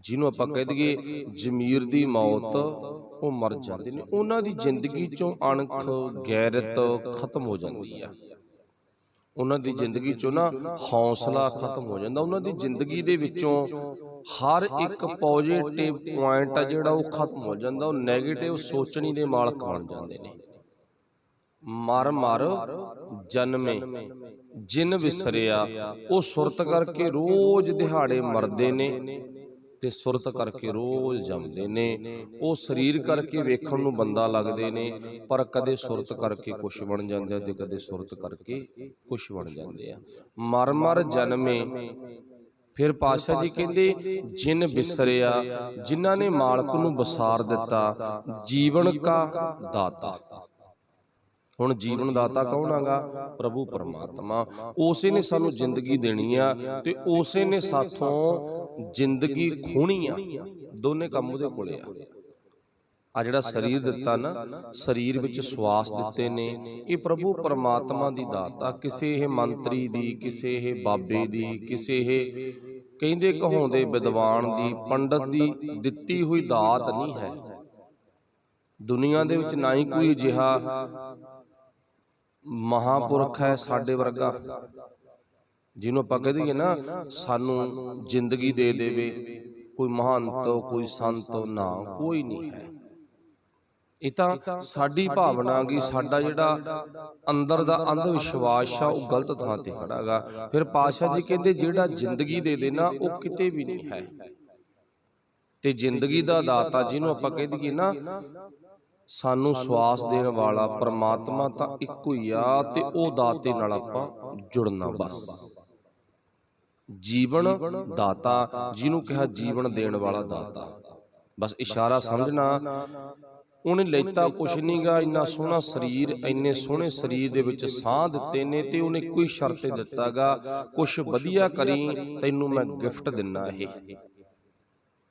ਜਿਹਨੂੰ ਆਪਾਂ ਕਹਿ ਦਈਏ ਜ਼ਮੀਰ ਦੀ ਮੌਤ, ਉਹ ਮਰ ਜਾਂਦੇ ਨੇ। ਉਹਨਾਂ ਦੀ ਜ਼ਿੰਦਗੀ ਚੋਂ ਅਣਖ ਗੈਰਤ ਖਤਮ ਹੋ ਜਾਂਦੀ ਆ। ਉਹਨਾਂ ਦੀ ਜ਼ਿੰਦਗੀ ਚੋਂ ਨਾ ਹੌਸਲਾ ਖਤਮ ਹੋ ਜਾਂਦਾ। ਉਹਨਾਂ ਦੀ ਜ਼ਿੰਦਗੀ ਦੇ ਵਿੱਚੋਂ ਹਰ ਇੱਕ ਪੋਜ਼ਿਟਿਵ ਪੁਆਇੰਟ ਆ ਜਿਹੜਾ ਉਹ ਖਤਮ ਹੋ ਜਾਂਦਾ। ਉਹ ਨੈਗੇਟਿਵ ਸੋਚਣੀ ਦੇ ਮਾਲਕ ਬਣ ਜਾਂਦੇ ਨੇ। ਮਰ ਮਰ ਜਨਮੇ ਜਿਨ ਵਿਸਰਿਆ, ਉਹ ਸੁਰਤ ਕਰਕੇ ਰੋਜ਼ ਦਿਹਾੜੇ ਮਰਦੇ ਨੇ ਤੇ ਸੁਰਤ ਕਰਕੇ ਰੋਜ਼ ਜੰਮਦੇ ਨੇ। ਉਹ ਸਰੀਰ ਕਰਕੇ ਵੇਖਣ ਨੂੰ ਬੰਦਾ ਲੱਗਦੇ ਨੇ, ਪਰ ਕਦੇ ਸੁਰਤ ਕਰਕੇ ਕੁਛ ਬਣ ਜਾਂਦੇ ਆ ਤੇ ਕਦੇ ਸੁਰਤ ਕਰਕੇ ਕੁਛ ਬਣ ਜਾਂਦੇ ਆ। ਮਰ ਮਰ ਜਨਮੇ। ਫਿਰ ਪਾਤਸ਼ਾਹ ਜੀ ਕਹਿੰਦੇ ਜਿਨ ਵਿਸਰਿਆ, ਜਿਨ੍ਹਾਂ ਨੇ ਮਾਲਕ ਨੂੰ ਵਿਸਾਰ ਦਿੱਤਾ। ਜੀਵਨ ਕਾ ਦਾਤਾ। ਹੁਣ ਜੀਵਨ ਦਾਤਾ ਕੌਣ ਹੈਗਾ? ਪ੍ਰਭੂ ਪਰਮਾਤਮਾ। ਉਸੇ ਨੇ ਸਾਨੂੰ ਜ਼ਿੰਦਗੀ ਦੇਣੀ ਆ ਤੇ ਉਸੇ ਨੇ ਸਾਥੋਂ ਜ਼ਿੰਦਗੀ ਖੋਹਣੀ ਆ। ਦੋਨੇ ਕੰਮ ਉਹਦੇ ਕੋਲੇ ਆ। ਆ ਜਿਹੜਾ ਸਰੀਰ ਦਿੱਤਾ ਨਾ, ਸਰੀਰ ਵਿੱਚ ਸਵਾਸ ਦਿੱਤੇ ਨੇ, ਇਹ ਪ੍ਰਭੂ ਪਰਮਾਤਮਾ ਦੀ ਦਾਤ ਆ। ਕਿਸੇ ਇਹ ਮੰਤਰੀ ਦੀ, ਕਿਸੇ ਇਹ ਬਾਬੇ ਦੀ, ਕਿਸੇ ਇਹ ਕਹਿੰਦੇ ਕਹਾਉਂਦੇ ਵਿਦਵਾਨ ਦੀ, ਪੰਡਤ ਦੀ ਦਿੱਤੀ ਹੋਈ ਦਾਤ ਨਹੀਂ ਹੈ। ਦੁਨੀਆ ਦੇ ਵਿੱਚ ਨਾ ਹੀ ਕੋਈ ਅਜਿਹਾ ਮਹਾਂਪੁਰਖ ਹੈ ਸਾਡੇ ਵਰਗਾ, ਜਿਹਨੂੰ ਆਪਾਂ ਕਹਿ ਦਈਏ ਨਾ ਸਾਨੂੰ ਜ਼ਿੰਦਗੀ ਦੇ ਦੇਵੇ। ਕੋਈ ਮਹੰਤ, ਕੋਈ ਸੰਤ, ਨਾ ਕੋਈ ਨਹੀਂ ਹੈ। ਇਹ ਤਾਂ ਸਾਡੀ ਭਾਵਨਾ ਗੀ, ਸਾਡਾ ਜਿਹੜਾ ਅੰਦਰ ਦਾ ਅੰਧ ਵਿਸ਼ਵਾਸ ਆ ਉਹ ਗਲਤ ਥਾਂ ਤੇ ਖੜਾ ਗਾ। ਫਿਰ ਪਾਤਸ਼ਾਹ ਜੀ ਕਹਿੰਦੇ ਜਿਹੜਾ ਜ਼ਿੰਦਗੀ ਦੇ ਦੇ ਨਾ, ਉਹ ਕਿਤੇ ਵੀ ਨਹੀਂ ਹੈ। ਤੇ ਜ਼ਿੰਦਗੀ ਦਾ ਦਾਤਾ ਜਿਹਨੂੰ ਆਪਾਂ ਕਹਿ ਦਈਏ ਨਾ, ਸਾਨੂੰ ਸਵਾਸ ਦੇਣ ਵਾਲਾ ਪਰਮਾਤਮਾ ਤਾਂ ਇੱਕੋ ਹੀ ਆ, ਤੇ ਉਹ ਦਾਤੇ ਨਾਲ ਆਪਾਂ ਜੁੜਨਾ ਬਸ। ਜੀਵਨ ਦਾਤਾ, ਜਿਹਨੂੰ ਕਿਹਾ ਜੀਵਨ ਦੇਣ ਵਾਲਾ ਦਾਤਾ। ਬਸ ਇਸ਼ਾਰਾ ਸਮਝਣਾ, ਉਹਨੇ ਲੈਤਾ ਕੁਛ ਨਹੀਂਗਾ, ਇੰਨਾ ਸੋਹਣਾ ਸਰੀਰ, ਇੰਨੇ ਸੋਹਣੇ ਸਰੀਰ ਦੇ ਵਿੱਚ ਸਾਹ ਦਿੱਤੇ ਨੇ, ਤੇ ਉਹਨੇ ਕੋਈ ਸ਼ਰਤ ਦਿੱਤਾਗਾ ਕੁਛ ਵਧੀਆ ਕਰੀ, ਤੈਨੂੰ ਮੈਂ ਗਿਫਟ ਦਿੰਨਾ। ਇਹ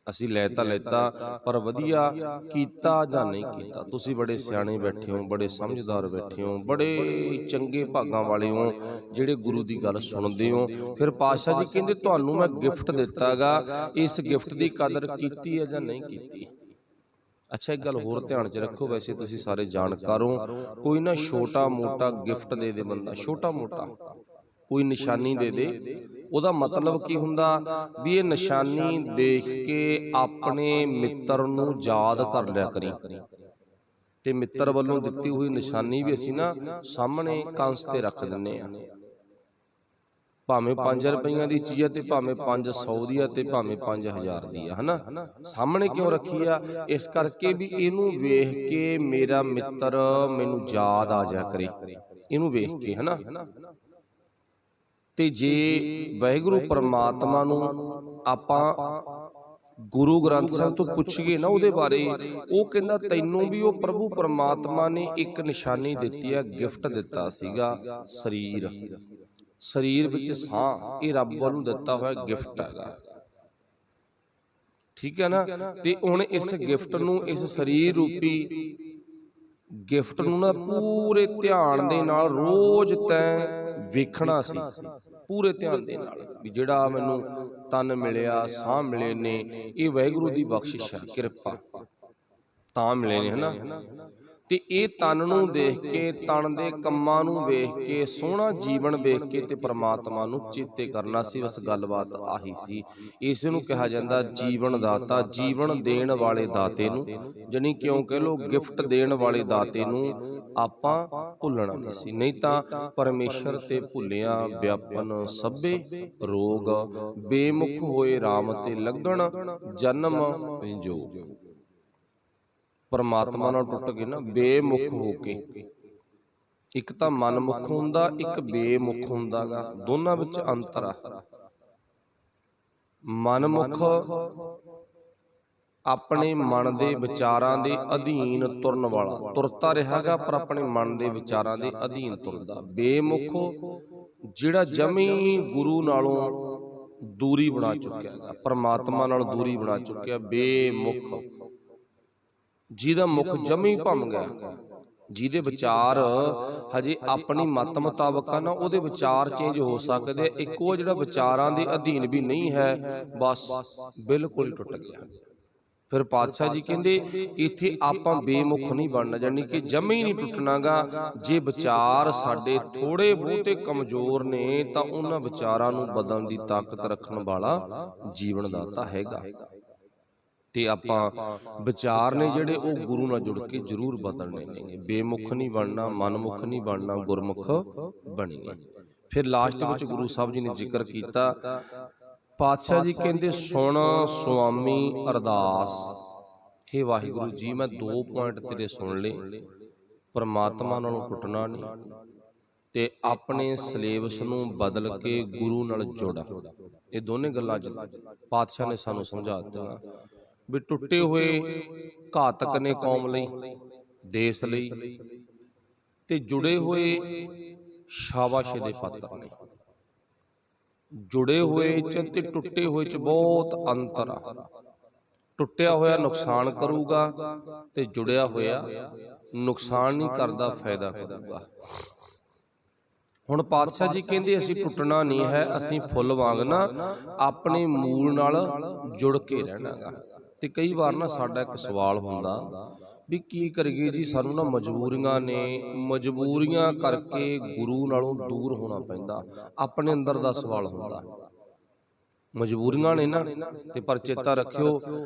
ਅਸੀਂ ਲੈ ਤਾਂ ਲੈਤਾ, ਪਰ ਵਧੀਆ ਕੀਤਾ ਜਾਂ ਨਹੀਂ ਕੀਤਾ। ਤੁਸੀਂ ਬੜੇ ਸਿਆਣੇ ਬੈਠੇ ਹੋ, ਬੜੇ ਸਮਝਦਾਰ ਬੈਠੇ ਹੋ, ਬੜੇ ਚੰਗੇ ਭਾਗਾਂ ਵਾਲੇ ਹੋ ਜਿਹੜੇ ਗੁਰੂ ਦੀ ਗੱਲ ਸੁਣਦੇ ਹੋ। ਫਿਰ ਪਾਤਸ਼ਾਹ ਜੀ ਕਹਿੰਦੇ ਤੁਹਾਨੂੰ ਮੈਂ ਗਿਫਟ ਦਿੱਤਾਗਾ, ਇਸ ਗਿਫਟ ਦੀ ਕਦਰ ਕੀਤੀ ਹੈ ਜਾਂ ਨਹੀਂ ਕੀਤੀ। ਅੱਛਾ, ਇੱਕ ਗੱਲ ਹੋਰ ਧਿਆਨ 'ਚ ਰੱਖੋ, ਵੈਸੇ ਤੁਸੀਂ ਸਾਰੇ ਜਾਣਕਾਰ ਹੋ, ਕੋਈ ਨਾ ਛੋਟਾ ਮੋਟਾ ਗਿਫਟ ਦੇ ਦੇ ਬੰਦਾ, ਛੋਟਾ ਮੋਟਾ ਕੋਈ ਨਿਸ਼ਾਨੀ ਦੇ ਦੇ, ਉਹਦਾ ਮਤਲਬ ਕੀ ਹੁੰਦਾ ਵੀ ਇਹ ਨਿਸ਼ਾਨੀ ਦੇਖ ਕੇ ਆਪਣੇ ਮਿੱਤਰ ਨੂੰ ਯਾਦ ਕਰ ਲਿਆ ਕਰੀ, ਤੇ ਮਿੱਤਰ ਵੱਲੋਂ ਦਿੱਤੀ ਹੋਈ ਨਿਸ਼ਾਨੀ ਵੀ ਅਸੀਂ ਨਾ ਸਾਹਮਣੇ ਕੰਸ ਤੇ ਰੱਖ ਦਿੰਨੇ ਆ। ਭਾਵੇਂ 5 ਰੁਪਈਆਂ ਦੀ ਚੀਜ਼ ਆ, ਤੇ ਭਾਵੇਂ 500 ਦੀ ਆ, ਤੇ ਭਾਵੇਂ 5000 ਦੀ ਆ, ਹਨਾ। ਸਾਹਮਣੇ ਕਿਉਂ ਰੱਖੀ ਆ? ਇਸ ਕਰਕੇ ਵੀ ਇਹਨੂੰ ਵੇਖ ਕੇ ਮੇਰਾ ਮਿੱਤਰ ਮੈਨੂੰ ਯਾਦ ਆ ਜਾ ਕਰੇ, ਇਹਨੂੰ ਵੇਖ ਕੇ, ਹਨਾ। ਤੇ ਜੇ ਵਾਹਿਗੁਰੂ ਪਰਮਾਤਮਾ ਨੂੰ ਆਪਾਂ ਗੁਰੂ ਗ੍ਰੰਥ ਸਾਹਿਬ ਤੋਂ ਪੁੱਛੀਏ ਨਾ ਉਹਦੇ ਬਾਰੇ, ਉਹ ਕਹਿੰਦਾ ਤੈਨੂੰ ਵੀ ਉਹ ਪ੍ਰਭੂ ਪਰਮਾਤਮਾ ਨੇ ਇੱਕ ਨਿਸ਼ਾਨੀ ਦਿੱਤੀ ਹੈ, ਗਿਫਟ ਦਿੱਤਾ ਸੀਗਾ, ਸਰੀਰ। ਸਰੀਰ ਵਿੱਚ ਸਾਹ, ਇਹ ਰੱਬ ਵੱਲੋਂ ਦਿੱਤਾ ਹੋਇਆ ਗਿਫਟ ਹੈਗਾ, ਠੀਕ ਹੈ ਨਾ। ਤੇ ਹੁਣ ਇਸ ਗਿਫਟ ਨੂੰ, ਇਸ ਸਰੀਰ ਰੂਪੀ ਗਿਫਟ ਨੂੰ ਨਾ ਪੂਰੇ ਧਿਆਨ ਦੇ ਨਾਲ ਰੋਜ਼ ਤੈਂ ਵੇਖਣਾ ਸੀ, ਪੂਰੇ ਧਿਆਨ ਦੇ ਨਾਲ, ਵੀ ਜਿਹੜਾ ਮੈਨੂੰ ਤਨ ਮਿਲਿਆ, ਸਾਹ ਮਿਲੇ ਨੇ, ਇਹ ਵਾਹਿਗੁਰੂ ਦੀ ਬਖਸ਼ਿਸ਼ ਹੈ, ਕਿਰਪਾ ਤਾਂ ਮਿਲੇ ਨੇ, ਹਨਾ। ਤੇ ਇਹ ਤਨ ਨੂੰ ਦੇਖ ਕੇ, ਤਨ ਦੇ ਕੰਮਾਂ ਨੂੰ ਵੇਖ ਕੇ, ਸੋਹਣਾ ਜੀਵਨ ਵੇਖ ਕੇ ਤੇ ਪ੍ਰਮਾਤਮਾ ਨੂੰ ਚੇਤੇ ਕਰਨਾ ਸੀ। ਬਸ ਗੱਲਬਾਤ ਆਹੀ ਸੀ। ਇਸ ਨੂੰ ਕਿਹਾ ਜਾਂਦਾ ਜੀਵਨ ਦਾਤਾ, ਜੀਵਨ ਦੇਣ ਵਾਲੇ ਦਾਤੇ ਨੂੰ, ਜਾਣੀ ਕਿਉਂ ਕਹਿ ਲੋ ਗਿਫਟ ਦੇਣ ਵਾਲੇ ਦਾਤੇ ਨੂੰ ਆਪਾਂ ਭੁੱਲਣਾ ਨਹੀਂ ਸੀ। ਨਹੀਂ ਤਾਂ ਪਰਮੇਸ਼ਰ ਤੇ ਭੁੱਲਿਆ ਵਿਆਪਨ ਸਭੇ ਰੋਗ, ਬੇਮੁਖ ਹੋਏ RAM ਤੇ ਲੱਗਣ ਜਨਮ ਵਿਜੋਗ। ਪਰਮਾਤਮਾ ਨਾਲ ਟੁੱਟ ਕੇ ਨਾ, ਬੇਮੁਖ ਹੋ ਕੇ, ਇੱਕ ਤਾਂ ਮਨਮੁਖ ਹੁੰਦਾ, ਇੱਕ ਬੇਮੁਖ ਹੁੰਦਾ ਗਾ, ਦੋਨਾਂ ਵਿੱਚ ਅੰਤਰ ਆ। ਮਨਮੁਖ ਆਪਣੇ ਮਨ ਦੇ ਵਿਚਾਰਾਂ ਦੇ ਅਧੀਨ ਤੁਰਨ ਵਾਲਾ, ਤੁਰਤਾ ਰਿਹਾਗਾ ਪਰ ਆਪਣੇ ਮਨ ਦੇ ਵਿਚਾਰਾਂ ਦੇ ਅਧੀਨ ਤੁਰਦਾ। ਬੇਮੁਖ ਜਿਹੜਾ ਜਮੀ ਗੁਰੂ ਨਾਲੋਂ ਦੂਰੀ ਬਣਾ ਚੁੱਕਿਆ ਹੈਗਾ, ਪਰਮਾਤਮਾ ਨਾਲ ਦੂਰੀ ਬਣਾ ਚੁੱਕਿਆ, ਬੇਮੁਖ, ਜਿਹਦਾ ਮੁਖ ਜਮੀ ਭੰਮ ਗਿਆ, ਜਿਹਦੇ ਵਿਚਾਰ ਹਜੇ ਆਪਣੀ ਮਤ ਮੁਤਾਬਕ ਆ ਨਾ, ਉਹਦੇ ਵਿਚਾਰ ਚੇਂਜ ਹੋ ਸਕਦੇ। ਇੱਕ ਉਹ ਜਿਹੜਾ ਵਿਚਾਰਾਂ ਦੇ ਅਧੀਨ ਵੀ ਨਹੀਂ ਹੈ, ਬਸ ਬਿਲਕੁਲ ਹੀ ਟੁੱਟ ਗਿਆ। ਫਿਰ ਪਾਤਸ਼ਾਹ ਜੀ ਕਹਿੰਦੇ ਇੱਥੇ ਆਪਾਂ ਬੇਮੁਖ ਨਹੀਂ ਬਣਨਾ, ਜਾਨੀ ਕਿ ਜਮੀ ਨਹੀਂ ਟੁੱਟਣਾਗਾ। ਜੇ ਵਿਚਾਰ ਸਾਡੇ ਥੋੜੇ ਬਹੁਤੇ ਕਮਜ਼ੋਰ ਨੇ, ਤਾਂ ਉਹਨਾਂ ਵਿਚਾਰਾਂ ਨੂੰ ਬਦਲਣ ਦੀ ਤਾਕਤ ਰੱਖਣ ਵਾਲਾ ਜੀਵਨ ਦਾਤਾ ਹੈਗਾ। ਤੇ ਆਪਾਂ ਵਿਚਾਰ ਨੇ ਜਿਹੜੇ, ਉਹ ਗੁਰੂ ਨਾਲ ਜੁੜ ਕੇ ਜ਼ਰੂਰ ਬਦਲਣੇ ਨੇ। ਬੇਮੁਖ ਨਹੀਂ ਬਣਨਾ, ਮਨਮੁਖ ਨਹੀਂ ਬਣਨਾ, ਗੁਰਮੁਖ ਬਣੀਏ। ਫਿਰ ਲਾਸਟ ਵਿੱਚ ਗੁਰੂ ਸਾਹਿਬ ਜੀ ਨੇ ਜ਼ਿਕਰ ਕੀਤਾ, ਪਾਤਸ਼ਾਹ ਜੀ ਕਹਿੰਦੇ ਸੁਣ ਸੁਆਮੀ ਅਰਦਾਸ। ਹੇ ਵਾਹਿਗੁਰੂ ਜੀ, ਮੈਂ 2 ਪੁਆਇੰਟ ਤੇਰੇ ਸੁਣ ਲਏ, ਪਰਮਾਤਮਾ ਨਾਲੋਂ ਟੁੱਟਣਾ ਨਹੀਂ, ਤੇ ਆਪਣੇ ਸਿਲੇਬਸ ਨੂੰ ਬਦਲ ਕੇ ਗੁਰੂ ਨਾਲ ਜੋੜਾ। ਇਹ ਦੋਨੇ ਗੱਲਾਂ ਪਾਤਸ਼ਾਹ ਨੇ ਸਾਨੂੰ ਸਮਝਾ ਦਿੱਤੀਆਂ ਵੀ ਟੁੱਟੇ ਹੋਏ ਘਾਤਕ ਨੇ ਕੌਮ ਲਈ, ਦੇਸ਼ ਲਈ, ਤੇ ਜੁੜੇ ਹੋਏ ਸ਼ਾਬਾਸ਼ ਦੇ ਪਾਤਰ ਨੇ। ਜੁੜੇ ਹੋਏ ਚ ਤੇ ਟੁੱਟੇ ਹੋਏ ਚ ਬਹੁਤ ਅੰਤਰ ਆ। ਟੁੱਟਿਆ ਹੋਇਆ ਨੁਕਸਾਨ ਕਰੂਗਾ, ਤੇ ਜੁੜਿਆ ਹੋਇਆ ਨੁਕਸਾਨ ਨਹੀਂ ਕਰਦਾ, ਫਾਇਦਾ ਕਰੂਗਾ। ਹੁਣ ਪਾਤਸ਼ਾਹ ਜੀ ਕਹਿੰਦੇ ਅਸੀਂ ਟੁੱਟਣਾ ਨਹੀਂ ਹੈ, ਅਸੀਂ ਫੁੱਲ ਵਾਂਗ ਨਾ ਆਪਣੇ ਮੂਲ ਨਾਲ ਜੁੜ ਕੇ ਰਹਿਣਾਗਾ। ਤੇ ਕਈ ਵਾਰ ਨਾ ਸਾਡਾ ਇੱਕ ਸਵਾਲ ਹੁੰਦਾ ਵੀ ਕੀ ਕਰੀਏ ਜੀ, ਸਾਨੂੰ ਨਾ ਮਜਬੂਰੀਆਂ ਨੇ, ਮਜਬੂਰੀਆਂ ਕਰਕੇ ਗੁਰੂ ਨਾਲੋਂ ਦੂਰ ਹੋਣਾ ਪੈਂਦਾ। ਆਪਣੇ ਅੰਦਰ ਦਾ ਸਵਾਲ ਹੁੰਦਾ, ਮਜਬੂਰੀਆਂ ਨੇ ਨਾ। ਤੇ ਪਰ ਚੇਤਾ ਰੱਖਿਓ,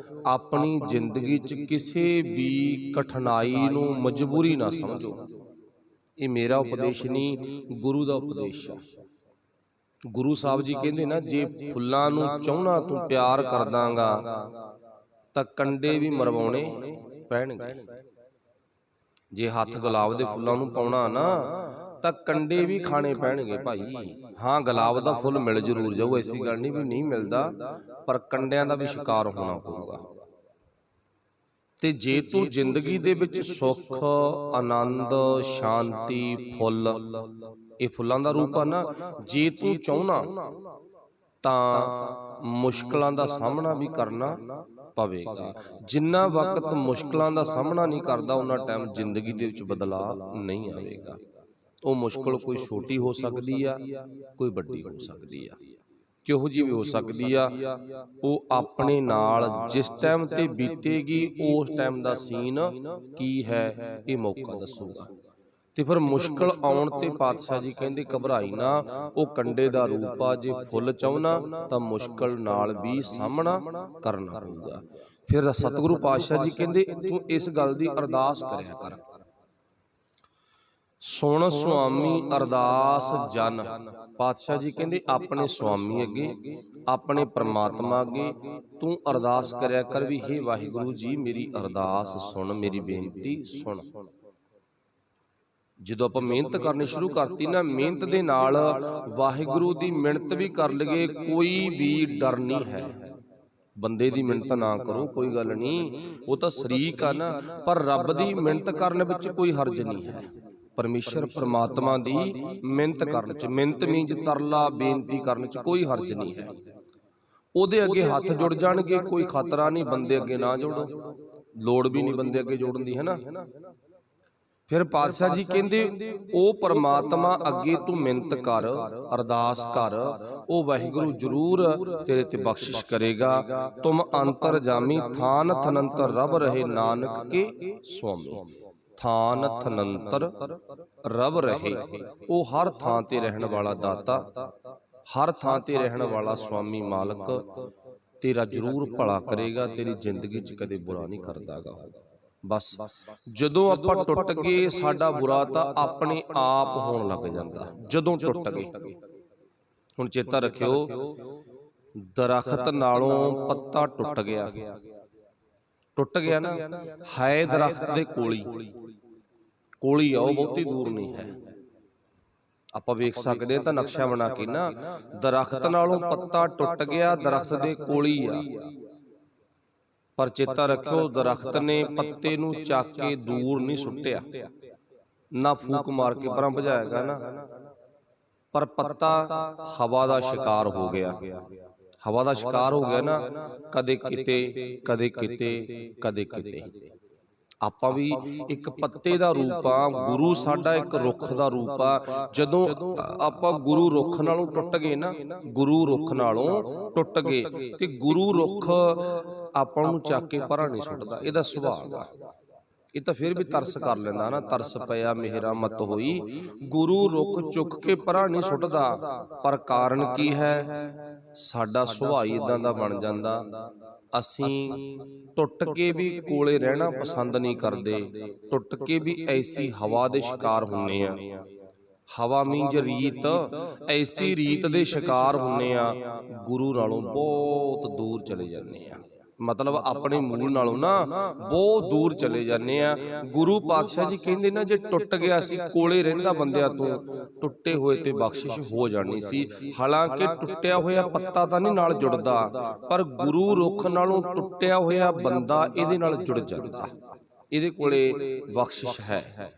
ਆਪਣੀ ਜ਼ਿੰਦਗੀ 'ਚ ਕਿਸੇ ਵੀ ਕਠਿਨਾਈ ਨੂੰ ਮਜਬੂਰੀ ਨਾ ਸਮਝੋ। ਇਹ ਮੇਰਾ ਉਪਦੇਸ਼ ਨਹੀਂ, ਗੁਰੂ ਦਾ ਉਪਦੇਸ਼ ਆ। ਗੁਰੂ ਸਾਹਿਬ ਜੀ ਕਹਿੰਦੇ ਨਾ, ਜੇ ਫੁੱਲਾਂ ਨੂੰ ਚਾਹੁਣਾ ਤੂੰ ਪਿਆਰ ਕਰਦਾਂਗਾ, ਤਾਂ ਕੰਡੇ ਵੀ ਮਰਵਾਉਣੇ ਪੈਣਗੇ। ਜੇ ਹੱਥ ਗੁਲਾਬ ਦੇ ਫੁੱਲਾਂ ਨੂੰ ਪਾਉਣਾ ਨਾ, ਤਾਂ ਕੰਡੇ ਵੀ ਖਾਣੇ ਪੈਣਗੇ ਭਾਈ। ਹਾਂ, ਗੁਲਾਬ ਦਾ ਫੁੱਲ ਮਿਲ ਜ਼ਰੂਰ ਜਾਊ, ਐਸੀ ਗੱਲ ਨਹੀਂ ਵੀ ਨਹੀਂ ਮਿਲਦਾ, ਪਰ ਕੰਡਿਆਂ ਦਾ ਵੀ ਸ਼ਿਕਾਰ ਹੋਣਾ ਪਊਗਾ। ਤੇ ਜੇ ਤੂੰ ਜ਼ਿੰਦਗੀ ਦੇ ਵਿੱਚ ਸੁੱਖ, ਆਨੰਦ, ਸ਼ਾਂਤੀ, ਫੁੱਲ, ਇਹ ਫੁੱਲਾਂ ਦਾ ਰੂਪ ਆ ਨਾ, ਜੇ ਤੂੰ ਚਾਹੁੰਨਾ ਤਾਂ ਮੁਸ਼ਕਲਾਂ ਦਾ ਸਾਹਮਣਾ ਵੀ ਕਰਨਾ ਪਵੇਗਾ। ਜਿੰਨਾ ਵਕਤ ਮੁਸ਼ਕਲਾਂ ਦਾ ਸਾਹਮਣਾ ਨਹੀਂ ਕਰਦਾ, ਉਹਨਾਂ ਟਾਈਮ ਜ਼ਿੰਦਗੀ ਦੇ ਵਿੱਚ ਬਦਲਾਅ ਨਹੀਂ ਆਵੇਗਾ। ਉਹ ਮੁਸ਼ਕਲ ਕੋਈ ਛੋਟੀ ਹੋ ਸਕਦੀ ਆ, ਕੋਈ ਵੱਡੀ ਹੋ ਸਕਦੀ ਆ, ਕਿਹੋ ਜਿਹੀ ਵੀ ਹੋ ਸਕਦੀ ਆ। ਉਹ ਆਪਣੇ ਨਾਲ ਜਿਸ ਟਾਈਮ ਤੇ ਬੀਤੇਗੀ, ਉਸ ਟਾਈਮ ਦਾ ਸੀਨ ਕੀ ਹੈ, ਇਹ ਮੌਕਾ ਦੱਸੂਗਾ। ਤੇ ਫਿਰ ਮੁਸ਼ਕਲ ਆਉਣ ਤੇ ਪਾਤਸ਼ਾਹ ਜੀ ਕਹਿੰਦੇ ਘਬਰਾਈ ਨਾ, ਉਹ ਕੰਡੇ ਦਾ ਰੂਪ ਆ। ਜੇ ਫੁੱਲ ਚਾਹੁੰਨਾ ਤਾਂ ਮੁਸ਼ਕਲ ਨਾਲ ਵੀ ਸਾਹਮਣਾ ਕਰਨਾ ਪਊਗਾ। ਫਿਰ ਸਤਿਗੁਰੂ ਪਾਤਸ਼ਾਹ ਜੀ ਕਹਿੰਦੇ ਤੂੰ ਇਸ ਗੱਲ ਦੀ ਅਰਦਾਸ ਕਰਿਆ ਕਰ। ਸੁਣ ਸੁਆਮੀ ਅਰਦਾਸ ਜਨ। ਪਾਤਸ਼ਾਹ ਜੀ ਕਹਿੰਦੇ ਆਪਣੇ ਸੁਆਮੀ ਅੱਗੇ, ਆਪਣੇ ਪ੍ਰਮਾਤਮਾ ਅੱਗੇ ਤੂੰ ਅਰਦਾਸ ਕਰਿਆ ਕਰ ਵੀ ਹੇ ਵਾਹਿਗੁਰੂ ਜੀ, ਮੇਰੀ ਅਰਦਾਸ ਸੁਣ, ਮੇਰੀ ਬੇਨਤੀ ਸੁਣ। ਜਦੋਂ ਆਪਾਂ ਮਿਹਨਤ ਕਰਨੀ ਸ਼ੁਰੂ ਕਰਤੀ ਨਾ, ਮਿਹਨਤ ਦੇ ਨਾਲ ਵਾਹਿਗੁਰੂ ਦੀ ਮਿਹਨਤ ਵੀ ਕਰ ਲਈਏ, ਕੋਈ ਵੀ ਡਰ ਨਹੀਂ ਹੈ। ਬੰਦੇ ਦੀ ਮਿਹਨਤ ਨਾ ਕਰੋ, ਕੋਈ ਗੱਲ ਨਹੀਂ, ਉਹ ਤਾਂ ਸ਼ਰੀਕ ਆ ਨਾ, ਪਰ ਰੱਬ ਦੀ ਮਿਹਨਤ ਕਰਨ ਵਿੱਚ ਕੋਈ ਹਰਜ ਨਹੀਂ ਹੈ। ਪਰਮੇਸ਼ਰ ਪਰਮਾਤਮਾ ਦੀ ਮਿਹਨਤ ਕਰਨ ਚ, ਮਿਹਨਤ ਮੀਨਜ਼ ਤਰਲਾ ਬੇਨਤੀ ਕਰਨ ਚ ਕੋਈ ਹਰਜ ਨਹੀਂ ਹੈ। ਉਹਦੇ ਅੱਗੇ ਹੱਥ ਜੁੜ ਜਾਣਗੇ, ਕੋਈ ਖਤਰਾ ਨਹੀਂ। ਬੰਦੇ ਅੱਗੇ ਨਾ ਜੋੜੋ, ਲੋੜ ਵੀ ਨਹੀਂ ਬੰਦੇ ਅੱਗੇ ਜੋੜਨ ਦੀ, ਹੈ ਨਾ। ਫਿਰ ਪਾਤਸ਼ਾਹ ਜੀ ਕਹਿੰਦੇ ਉਹ ਪਰਮਾਤਮਾ ਅੱਗੇ ਤੂੰ ਮਿਹਨਤ ਕਰ, ਅਰਦਾਸ ਕਰ, ਉਹ ਵਾਹਿਗੁਰੂ ਜ਼ਰੂਰ ਤੇਰੇ ਤੇ ਬਖਸ਼ਿਸ਼ ਕਰੇਗਾ। ਤੁਮ ਅੰਤਰ ਜਾਮੀ ਥਾਨ ਥਨੰਤਰ ਰਬ ਰਹੇ, ਨਾਨਕ ਕੇ ਸੁਆਮੀ। ਥਾਨ ਥਨੰਤਰ ਰਬ ਰਹੇ, ਉਹ ਹਰ ਥਾਂ ਤੇ ਰਹਿਣ ਵਾਲਾ ਦਾਤਾ, ਹਰ ਥਾਂ ਤੇ ਰਹਿਣ ਵਾਲਾ ਸੁਆਮੀ ਮਾਲਕ ਤੇਰਾ ਜ਼ਰੂਰ ਭਲਾ ਕਰੇਗਾ। ਤੇਰੀ ਜ਼ਿੰਦਗੀ 'ਚ ਕਦੇ ਬੁਰਾ ਨਹੀਂ ਕਰਦਾਗਾ। ਬਸ ਜਦੋਂ ਆਪਾਂ ਟੁੱਟ ਗਏ, ਸਾਡਾ ਬੁਰਾ ਤਾਂ ਆਪਣੇ ਆਪ ਹੋਣ ਲੱਗ ਜਾਂਦਾ। ਜਦੋਂ ਟੁੱਟ ਗਏ, ਹੁਣ ਚੇਤਾ ਰੱਖਿਓ, ਦਰਖਤ ਨਾਲੋਂ ਪੱਤਾ ਟੁੱਟ ਗਿਆ, ਟੁੱਟ ਗਿਆ ਨਾ, ਹੈ ਦਰਖਤ ਦੇ ਕੋਲੀ, ਕੋਲੀ ਆ ਉਹ, ਬਹੁਤੀ ਦੂਰ ਨਹੀਂ ਹੈ। ਆਪਾਂ ਵੇਖ ਸਕਦੇ ਹਾਂ ਤਾਂ ਨਕਸ਼ਾ ਬਣਾ ਕੇ ਨਾ, ਦਰਖਤ ਨਾਲੋਂ ਪੱਤਾ ਟੁੱਟ ਗਿਆ, ਦਰਖਤ ਦੇ ਕੋਲੀ ਆ। ਪਰ ਚੇਤਾ ਰੱਖਿਓ, ਦਰਖਤ ਨੇ ਪੱਤੇ ਨੂੰ ਚੱਕ ਕੇ ਦੂਰ ਨਹੀਂ ਸੁੱਟਿਆ, ਨਾ ਫੂਕ ਮਾਰ ਕੇ ਪਰਾਂ ਭਜਾਏਗਾ ਨਾ, ਪਰ ਪੱਤਾ ਹਵਾ ਦਾ ਸ਼ਿਕਾਰ ਹੋ ਗਿਆ। ਹਵਾ ਦਾ ਸ਼ਿਕਾਰ ਹੋ ਗਿਆ ਨਾ, ਕਦੇ ਕਿਤੇ, ਕਦੇ ਕਿਤੇ, ਕਦੇ ਕਿਤੇ। ਆਪਾਂ ਵੀ ਇੱਕ ਪੱਤੇ ਦਾ ਰੂਪ ਆ, ਗੁਰੂ ਸਾਡਾ ਇੱਕ ਰੁੱਖ ਦਾ ਰੂਪ ਆ। ਜਦੋਂ ਆਪਾਂ ਗੁਰੂ ਰੁੱਖ ਨਾਲੋਂ ਟੁੱਟ ਗਏ ਨਾ, ਗੁਰੂ ਰੁੱਖ ਨਾਲੋਂ ਟੁੱਟ ਗਏ, ਤੇ ਗੁਰੂ ਰੁੱਖ ਆਪਾਂ ਨੂੰ ਚੱਕ ਕੇ ਪਰਾਂ ਨਹੀਂ ਸੁੱਟਦਾ, ਇਹਦਾ ਸੁਭਾਅ ਆ। ਇਹ ਤਾਂ ਫਿਰ ਵੀ ਤਰਸ ਕਰ ਲੈਂਦਾ ਨਾ, ਤਰਸ ਪਿਆ ਮੇਰਾ ਮਤ ਹੋਈ, ਗੁਰੂ ਰੁੱਖ ਚੁੱਕ ਕੇ ਪਰਾਂ ਨਹੀਂ ਸੁੱਟਦਾ। ਪਰ ਕਾਰਨ ਕੀ ਹੈ, ਸਾਡਾ ਸੁਭਾਅ ਇਦਾਂ ਦਾ ਬਣ ਜਾਂਦਾ। ਅਸੀਂ ਟੁੱਟ ਕੇ ਵੀ ਕੋਲੇ ਰਹਿਣਾ ਪਸੰਦ ਨਹੀਂ ਕਰਦੇ, ਟੁੱਟ ਕੇ ਵੀ ਐਸੀ ਹਵਾ ਦੇ ਸ਼ਿਕਾਰ ਹੁੰਨੇ ਆ। ਹਵਾ ਮੀਨਜ਼ ਰੀਤ, ਐਸੀ ਰੀਤ ਦੇ ਸ਼ਿਕਾਰ ਹੁੰਨੇ ਆ, ਗੁਰੂ ਨਾਲੋਂ ਬਹੁਤ ਦੂਰ ਚਲੇ ਜਾਂਦੇ ਆ। ਮਤਲਬ ਆਪਣੇ ਮੂਲ ਨਾਲੋਂ ਨਾ ਬਹੁਤ ਦੂਰ ਚਲੇ ਜਾਂਦੇ ਆ। ਗੁਰੂ ਪਾਤਸ਼ਾਹ ਜੀ ਕਹਿੰਦੇ ਨਾ, ਜੇ ਟੁੱਟ ਗਿਆ ਸੀ, ਕੋਲੇ ਰਹਿੰਦਾ ਬੰਦਿਆਂ ਤੋਂ, ਟੁੱਟੇ ਹੋਏ ਤੇ ਬਖਸ਼ਿਸ਼ ਹੋ ਜਾਣੀ ਸੀ। ਹਾਲਾਂਕਿ ਟੁੱਟਿਆ ਹੋਇਆ ਪੱਤਾ ਤਾਂ ਨਹੀਂ ਨਾਲ ਜੁੜਦਾ, ਪਰ ਗੁਰੂ ਰੁੱਖ ਨਾਲੋਂ ਟੁੱਟਿਆ ਹੋਇਆ ਬੰਦਾ ਇਹਦੇ ਨਾਲ ਜੁੜ ਜਾਂਦਾ, ਇਹਦੇ ਕੋਲੇ ਬਖਸ਼ਿਸ਼ ਹੈ।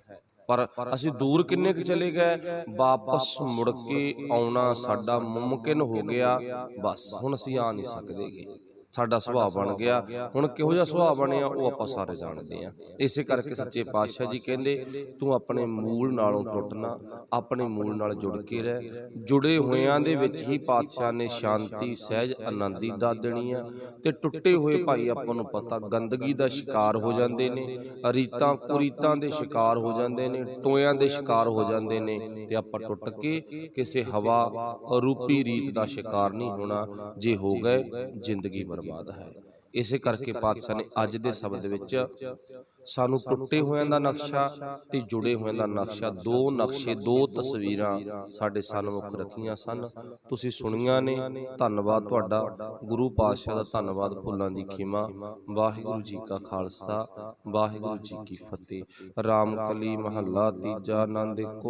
ਪਰ ਅਸੀਂ ਦੂਰ ਕਿੰਨੇ ਕੁ ਚਲੇ ਗਏ, ਵਾਪਸ ਮੁੜ ਕੇ ਆਉਣਾ ਸਾਡਾ ਮੁਮਕਿਨ ਹੋ ਗਿਆ। ਬਸ ਹੁਣ ਅਸੀਂ ਆ ਨਹੀਂ ਸਕਦੇਗੇ, ਸਾਡਾ ਸੁਭਾਅ ਬਣ ਗਿਆ। ਹੁਣ ਕਿਹੋ ਜਿਹਾ ਸੁਭਾਅ ਬਣਿਆ ਉਹ ਆਪਾਂ ਸਾਰੇ ਜਾਣਦੇ ਹਾਂ। ਇਸੇ ਕਰਕੇ ਸੱਚੇ ਪਾਤਸ਼ਾਹ ਜੀ ਕਹਿੰਦੇ ਤੂੰ ਆਪਣੇ ਮੂਲ ਨਾਲੋਂ ਟੁੱਟਣਾ, ਆਪਣੇ ਮੂਲ ਨਾਲ ਜੁੜ ਕੇ ਰਹਿ। ਜੁੜੇ ਹੋਇਆਂ ਦੇ ਵਿੱਚ ਹੀ ਪਾਤਸ਼ਾਹ ਨੇ ਸ਼ਾਂਤੀ, ਸਹਿਜ, ਆਨੰਦੀ ਦਾਤ ਦੇਣੀ ਆ। ਤੇ ਟੁੱਟੇ ਹੋਏ ਭਾਈ ਆਪਾਂ ਨੂੰ ਪਤਾ ਗੰਦਗੀ ਦਾ ਸ਼ਿਕਾਰ ਹੋ ਜਾਂਦੇ ਨੇ, ਰੀਤਾਂ ਕੁਰੀਤਾਂ ਦੇ ਸ਼ਿਕਾਰ ਹੋ ਜਾਂਦੇ ਨੇ, ਟੋਇਆਂ ਦੇ ਸ਼ਿਕਾਰ ਹੋ ਜਾਂਦੇ ਨੇ। ਤੇ ਆਪਾਂ ਟੁੱਟ ਕੇ ਕਿਸੇ ਹਵਾ ਰੂਪੀ ਰੀਤ ਦਾ ਸ਼ਿਕਾਰ ਨਹੀਂ ਹੋਣਾ, ਜੇ ਹੋ ਗਏ ਜ਼ਿੰਦਗੀ ਬਰਬਾਦ ਹੈ। ਇਸੇ ਕਰਕੇ ਪਾਤਸ਼ਾਹ ਨੇ ਅੱਜ ਦੇ ਸ਼ਬਦ ਵਿੱਚ ਸਾਨੂੰ ਟੁੱਟੇ ਹੋਇਆਂ ਦਾ ਨਕਸ਼ਾ ਤੇ ਜੁੜੇ ਹੋਇਆਂ ਦਾ ਨਕਸ਼ਾ, ਦੋ ਨਕਸ਼ੇ, ਦੋ ਤਸਵੀਰਾਂ ਸਾਡੇ ਸਨਮੁਖ ਰੱਖੀਆਂ ਸਨ। ਤੁਸੀਂ ਸੁਣੀਆਂ ਨੇ, ਧੰਨਵਾਦ ਤੁਹਾਡਾ। ਗੁਰੂ ਪਾਤਸ਼ਾਹ ਦਾ ਧੰਨਵਾਦ, ਭੁੱਲਾਂ ਦੀ ਖਿਮਾ। ਵਾਹਿਗੁਰੂ ਜੀ ਕਾ ਖਾਲਸਾ, ਵਾਹਿਗੁਰੂ ਜੀ ਕੀ ਫਤਿਹ। ਰਾਮ ਕਲੀ ਮਹੱਲਾ ਤੀਜਾ। ਆਨੰਦ